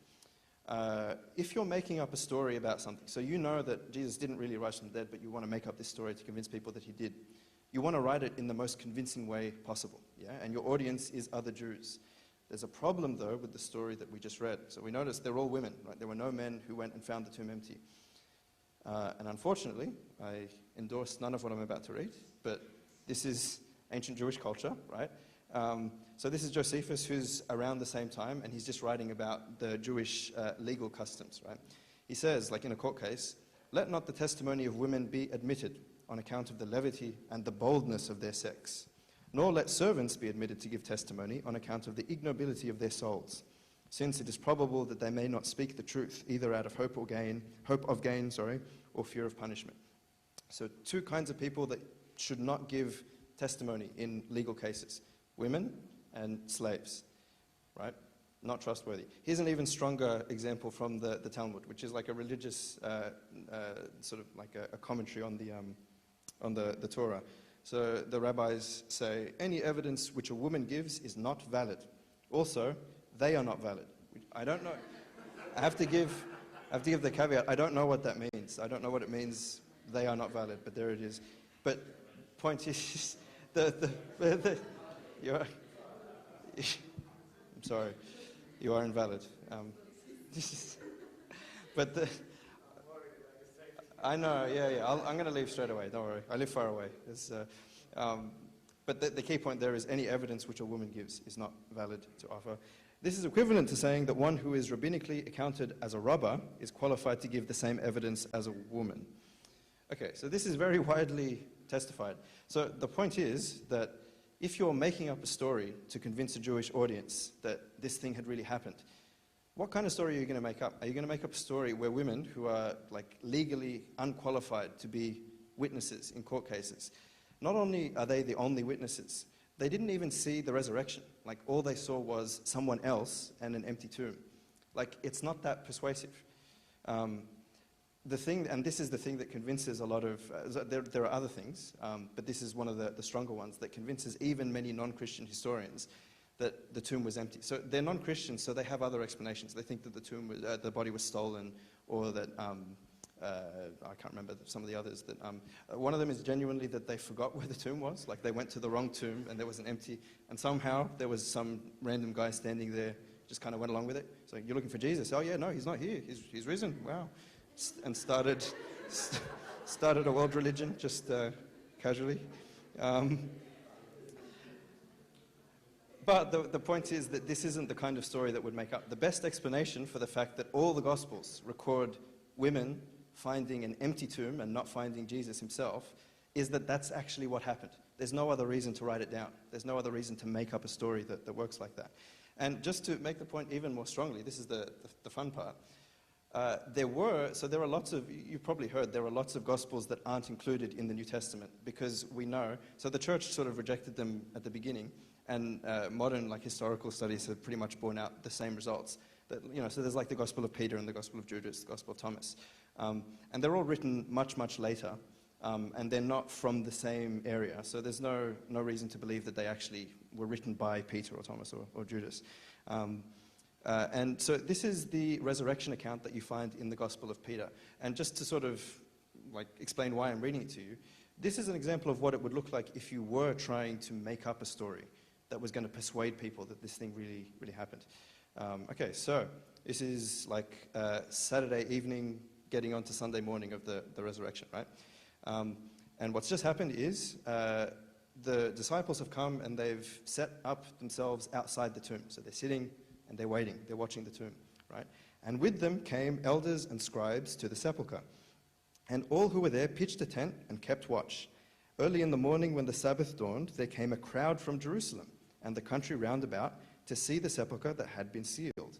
If you're making up a story about something, so you know that Jesus didn't really rise from the dead, but you want to make up this story to convince people that he did, you want to write it in the most convincing way possible, yeah? And your audience is other Jews. There's a problem, though, with the story that we just read. So we noticed they're all women, right? There were no men who went and found the tomb empty. And unfortunately, I endorse none of what I'm about to read, but this is ancient Jewish culture, right? So this is Josephus, who's around the same time, and he's just writing about the Jewish legal customs, right? He says, like in a court case, let not the testimony of women be admitted on account of the levity and the boldness of their sex, nor let servants be admitted to give testimony on account of the ignobility of their souls, since it is probable that they may not speak the truth, either out of hope of gain, or fear of punishment. So 2 kinds of people that should not give testimony in legal cases: women and slaves, right? Not trustworthy. Here's an even stronger example from the Talmud, which is like a religious sort of like a commentary on the Torah. So the rabbis say, any evidence which a woman gives is not valid. Also, they are not valid. I don't know. I have to give the caveat. I don't know what that means. I don't know what it means. They are not valid, but there it is. But point is, I'm sorry, you are invalid. I know. Yeah. I'm going to leave straight away. Don't worry. I live far away. But the key point there is any evidence which a woman gives is not valid to offer. This is equivalent to saying that one who is rabbinically accounted as a robber is qualified to give the same evidence as a woman. Okay, so this is very widely testified. So the point is that if you're making up a story to convince a Jewish audience that this thing had really happened, what kind of story are you going to make up? Are you going to make up a story where women who are like legally unqualified to be witnesses in court cases, not only are they the only witnesses, they didn't even see the resurrection. Like, all they saw was someone else and an empty tomb. Like, it's not that persuasive. This is the thing that convinces a lot of, there are other things, but this is one of the stronger ones that convinces even many non-Christian historians that the tomb was empty. So they're non-Christians, so they have other explanations. They think that the tomb was, the body was stolen, or that I can't remember some of the others. That one of them is genuinely that they forgot where the tomb was, like they went to the wrong tomb and there was an empty, and somehow there was some random guy standing there, just kind of went along with it. So you're looking for Jesus? Oh yeah, no, he's not here. He's risen. Wow, and started a world religion just casually. But the point is that this isn't the kind of story that would make up. The best explanation for the fact that all the Gospels record women finding an empty tomb and not finding Jesus himself is that that's actually what happened. There's no other reason to write it down. There's no other reason to make up a story that works like that. And just to make the point even more strongly, this is the fun part. There are lots of, you've probably heard, there are lots of Gospels that aren't included in the New Testament because we know, so the church sort of rejected them at the beginning, and modern historical studies have pretty much borne out the same results. That, so there's like the Gospel of Peter and the Gospel of Judas, the Gospel of Thomas. And they're all written much, much later, and they're not from the same area. So there's no reason to believe that they actually were written by Peter or Thomas or Judas. And so this is the resurrection account that you find in the Gospel of Peter. And just to sort of explain why I'm reading it to you, this is an example of what it would look like if you were trying to make up a story that was going to persuade people that this thing really, really happened. Okay, so this is Saturday evening getting on to Sunday morning of the resurrection, right? And what's just happened is the disciples have come and they've set up themselves outside the tomb. So they're sitting and they're waiting, they're watching the tomb, right? And with them came elders and scribes to the sepulchre. And all who were there pitched a tent and kept watch. Early in the morning when the Sabbath dawned, there came a crowd from Jerusalem and the country round about to see the sepulchre that had been sealed.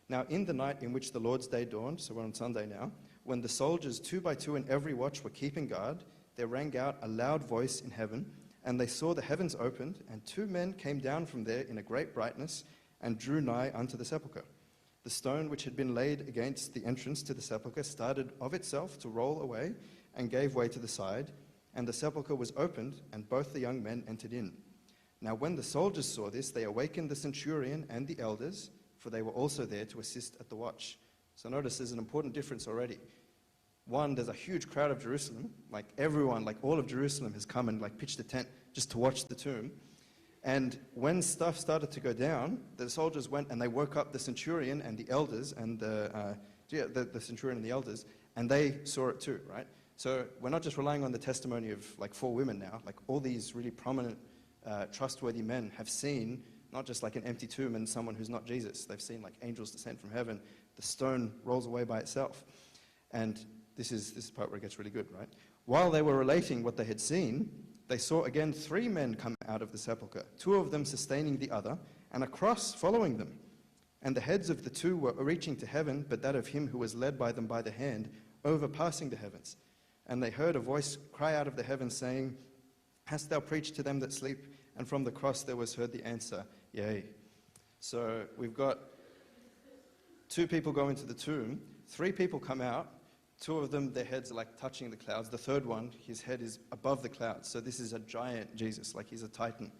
Now in the night in which the Lord's day dawned, so we're on Sunday now, when the soldiers 2 by 2 in every watch were keeping guard, there rang out a loud voice in heaven, and they saw the heavens opened, and 2 men came down from there in a great brightness and drew nigh unto the sepulchre. The stone which had been laid against the entrance to the sepulchre started of itself to roll away and gave way to the side, and the sepulchre was opened, and both the young men entered in. Now when the soldiers saw this, they awakened the centurion and the elders, for they were also there to assist at the watch. So notice there's an important difference already. One, there's a huge crowd of Jerusalem, everyone, all of Jerusalem has come and pitched a tent just to watch the tomb. And when stuff started to go down, the soldiers went and they woke up the centurion and the elders and the centurion and the elders, and they saw it too, right? So we're not just relying on the testimony of 4 women now. All these really prominent, trustworthy men have seen not just an empty tomb and someone who's not Jesus. They've seen angels descend from heaven. The stone rolls away by itself. And this is the part where it gets really good, right? While they were relating what they had seen, they saw again 3 men come out of the sepulchre, 2 of them sustaining the other, and a cross following them. And the heads of the 2 were reaching to heaven, but that of him who was led by them by the hand, overpassing the heavens. And they heard a voice cry out of the heavens, saying, Hast thou preached to them that sleep? And from the cross there was heard the answer, Yea. So we've got 2 people go into the tomb, 3 people come out, 2 of them, their heads are touching the clouds. The third one, his head is above the clouds. So this is a giant Jesus, he's a titan.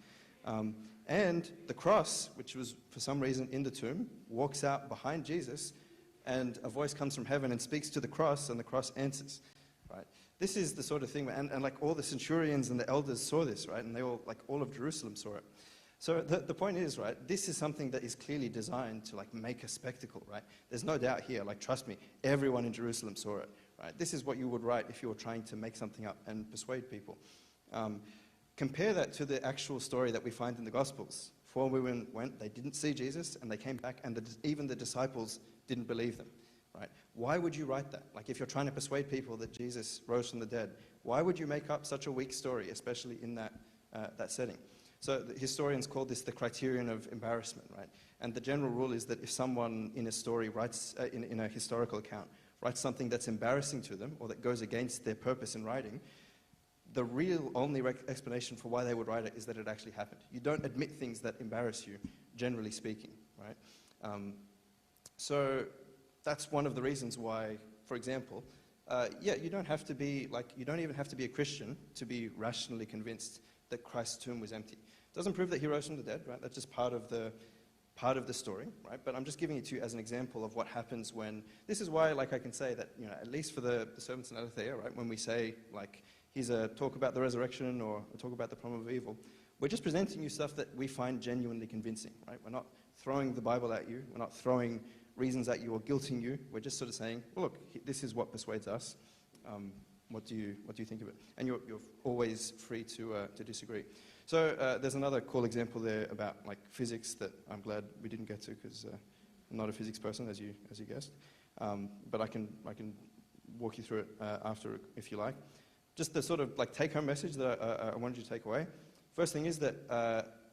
And the cross, which was for some reason in the tomb, walks out behind Jesus, and a voice comes from heaven and speaks to the cross, and the cross answers. Right? This is the sort of thing, and all the centurions and the elders saw this, right? And they all, all of Jerusalem saw it. So the point is, right, this is something that is clearly designed to make a spectacle, right? There's no doubt here, trust me, everyone in Jerusalem saw it, right? This is what you would write if you were trying to make something up and persuade people. Compare that to the actual story that we find in the Gospels. 4 women went, they didn't see Jesus, and they came back, and even the disciples didn't believe them, right? Why would you write that? If you're trying to persuade people that Jesus rose from the dead, why would you make up such a weak story, especially in that setting? So the historians call this the criterion of embarrassment, right? And the general rule is that if someone in a story writes, in a historical account, writes something that's embarrassing to them or that goes against their purpose in writing, the real only explanation for why they would write it is that it actually happened. You don't admit things that embarrass you, generally speaking, right? So that's one of the reasons why, for example, you don't have to be you don't even have to be a Christian to be rationally convinced that Christ's tomb was empty. Doesn't prove that he rose from the dead, right? That's just part of the story, right? But I'm just giving it to you as an example of what happens when, this is why, like, I can say that, you know, at least for the servants in Aletheia, right, when we say, like, here's a talk about the resurrection or a talk about the problem of evil, we're just presenting you stuff that we find genuinely convincing, right? We're not throwing the Bible at you. We're not throwing reasons at you or guilting you. We're just sort of saying, well, look, this is what persuades us. What do you think of it? And you're always free to disagree. So there's another cool example there about like physics that I'm glad we didn't get to because I'm not a physics person, as you guessed. But I can walk you through it after if you like. Just the sort of like take-home message that I wanted you to take away. First thing is that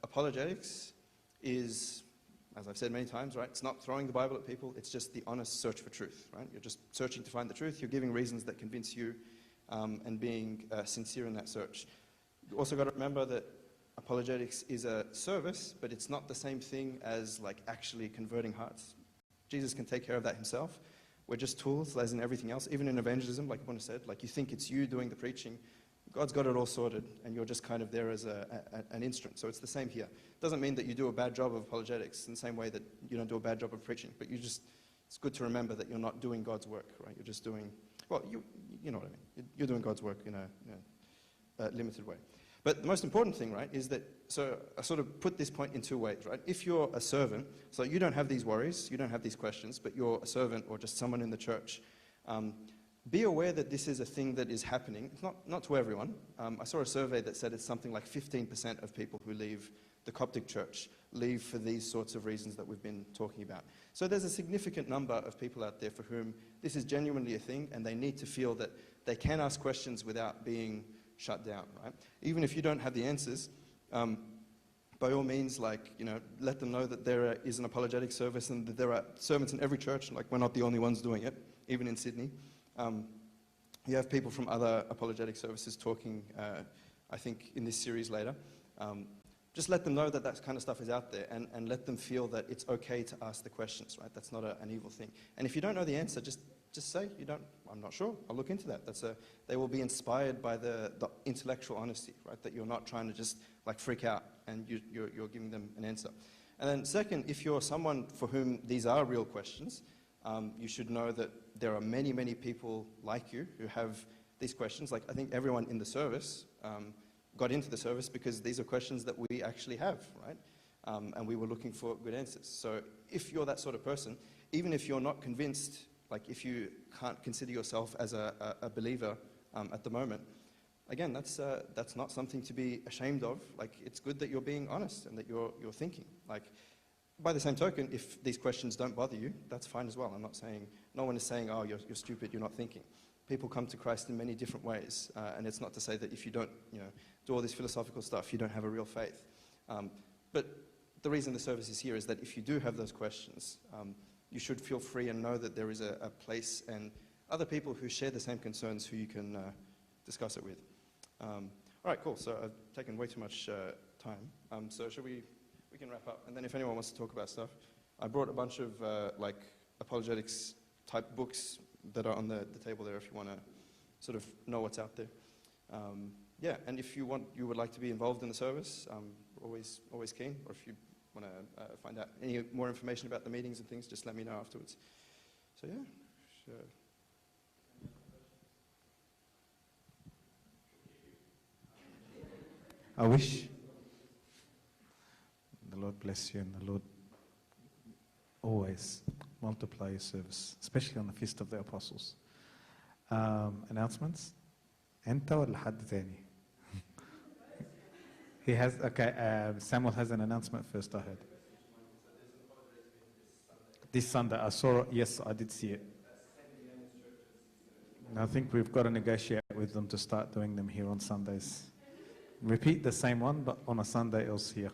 apologetics is, as I've said many times, right, it's not throwing the Bible at people, it's just the honest search for truth, right? You're just searching to find the truth, you're giving reasons that convince you, and being sincere in that search. You also got to remember that apologetics is a service, but it's not the same thing as like actually converting hearts. Jesus can take care of that himself. We're just tools, as in everything else. Even in evangelism, like Abuna said, like you think it's you doing the preaching, God's got it all sorted, and you're just kind of there as an instrument. So it's the same here. Doesn't mean that you do a bad job of apologetics in the same way that you don't do a bad job of preaching, but it's good to remember that you're not doing God's work, right? You're just doing, well, you know what I mean. You're doing God's work in a limited way. But the most important thing, right, is that, so I sort of put this point in two ways, right? If you're a servant, so you don't have these worries, you don't have these questions, but you're a servant or just someone in the church, be aware that this is a thing that is happening. It's not to everyone. I saw a survey that said it's something like 15% of people who leave the Coptic church leave for these sorts of reasons that we've been talking about. So there's a significant number of people out there for whom this is genuinely a thing, and they need to feel that they can ask questions without being shut down, right? Even if you don't have the answers, by all means, like, you know, let them know that there is an apologetic service and that there are servants in every church. Like, we're not the only ones doing it, even in Sydney. You have people from other apologetic services talking, I think, in this series later. Just let them know that that kind of stuff is out there, and let them feel that it's okay to ask the questions, right? That's not an evil thing. And if you don't know the answer, just say, I'm not sure, I'll look into that. They will be inspired by the intellectual honesty, right? That you're not trying to just like freak out and you're giving them an answer. And then second, if you're someone for whom these are real questions, you should know that there are many, many people like you who have these questions. Like, I think everyone in the service got into the service because these are questions that we actually have, right? And we were looking for good answers. So if you're that sort of person, even if you're not convinced, like if you can't consider yourself as a believer at the moment, again, that's not something to be ashamed of. Like, it's good that you're being honest and that you're thinking. Like, by the same token, if these questions don't bother you, that's fine as well. I'm not saying, no one is saying, oh, you're stupid, you're not thinking. People come to Christ in many different ways, and it's not to say that if you don't, do all this philosophical stuff, you don't have a real faith. But the reason the service is here is that if you do have those questions, you should feel free and know that there is a place and other people who share the same concerns who you can discuss it with. All right, cool. So I've taken way too much time. So should we can wrap up, and then if anyone wants to talk about stuff, I brought a bunch of like apologetics type books that are on the table there if you want to sort of know what's out there. Yeah, and if you would like to be involved in the service, always keen. Or if you want to find out any more information about the meetings and things, just let me know afterwards. So yeah, sure. I wish the Lord bless you and the Lord always multiply your service, especially on the Feast of the Apostles. Announcements? أنت ولا حد تاني? He has, okay, Samuel has an announcement first, I heard. This Sunday, I saw, yes, I did see it. And I think we've got to negotiate with them to start doing them here on Sundays. Repeat the same one, but on a Sunday else here.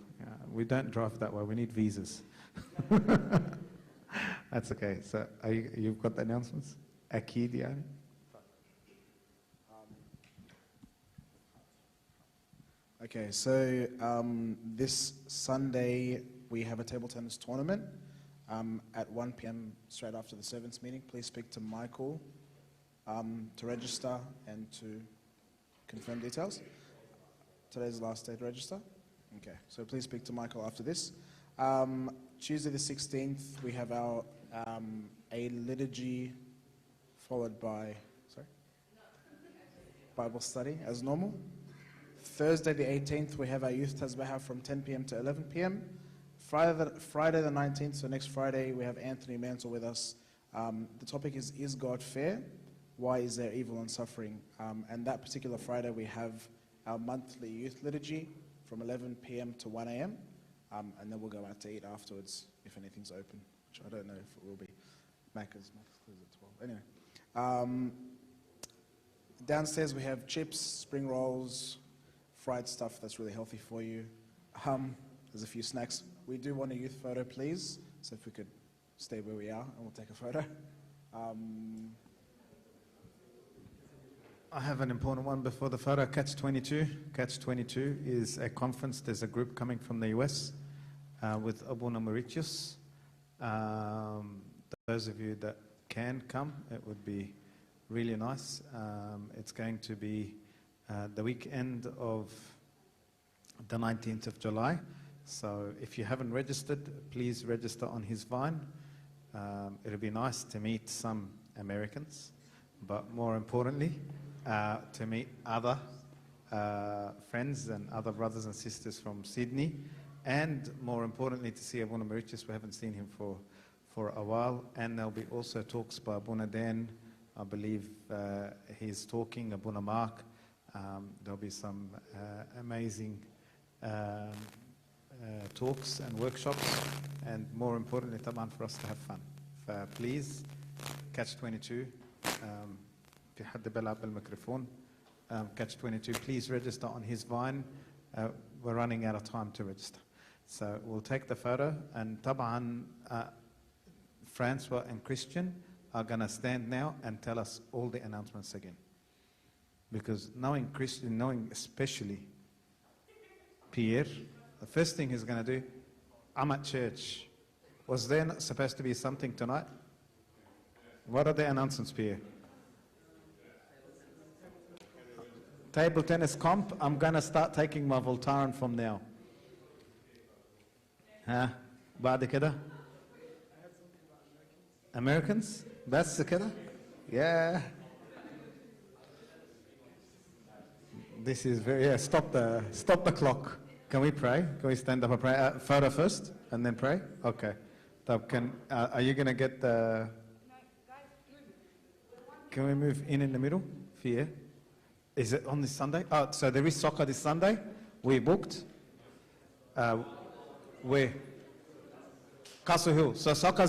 We don't drive that way, we need visas. That's okay. So you've got the announcements? Akid, yani? Okay, so this Sunday we have a table tennis tournament at 1 p.m. straight after the servants meeting. Please speak to Michael to register and to confirm details. Today's the last day to register. Okay, so please speak to Michael after this. Tuesday the 16th, we have our a liturgy followed by, Bible study as normal. Thursday the 18th, we have our youth tasbihah from 10 p.m. to 11 p.m. Friday the 19th, so next Friday, we have Anthony Mansell with us. The topic is God fair? Why is there evil and suffering? And that particular Friday, we have our monthly youth liturgy from 11 p.m. to 1 a.m. And then we'll go out to eat afterwards if anything's open, which I don't know if it will be. Macca's closes at 12. Anyway. Downstairs we have chips, spring rolls, fried stuff that's really healthy for you. There's a few snacks. We do want a youth photo, please. So if we could stay where we are and we'll take a photo. I have an important one before the photo. Catch 22. Catch 22 is a conference. There's a group coming from the US with Abuna Mauritius. Those of you that can come, it would be really nice. It's going to be the weekend of the 19th of July. So if you haven't registered, please register on his Vine. It'll be nice to meet some Americans, but more importantly, to meet other friends and other brothers and sisters from Sydney, and more importantly, to see Abuna Mauritius. We haven't seen him for a while, and there'll be also talks by Abuna Dan. I believe he's talking, Abuna Mark. There'll be some amazing talks and workshops, and more importantly, taban, for us to have fun. Please, Catch 22. في حد بيلعب بالميكروفون. Catch 22. Please register on his Vine. We're running out of time to register, so we'll take the photo. And طبعا Francois and Christian are going to stand now and tell us all the announcements again. Because knowing Christian, knowing especially Pierre, the first thing he's going to do, I'm at church. Was there not supposed to be something tonight? What are the announcements, Pierre? Table tennis comp. I'm going to start taking my Voltaren from now. Huh? بعد كده? Americans? بس كده? Yeah. This is very, yeah, stop the clock. Can we pray? Can we stand up and pray? Photo first and then pray? Okay. Are you going to get the... Can we move in the middle? Fear. Is it on this Sunday? Oh, so there is soccer this Sunday. We booked. Where? Castle Hill. So soccer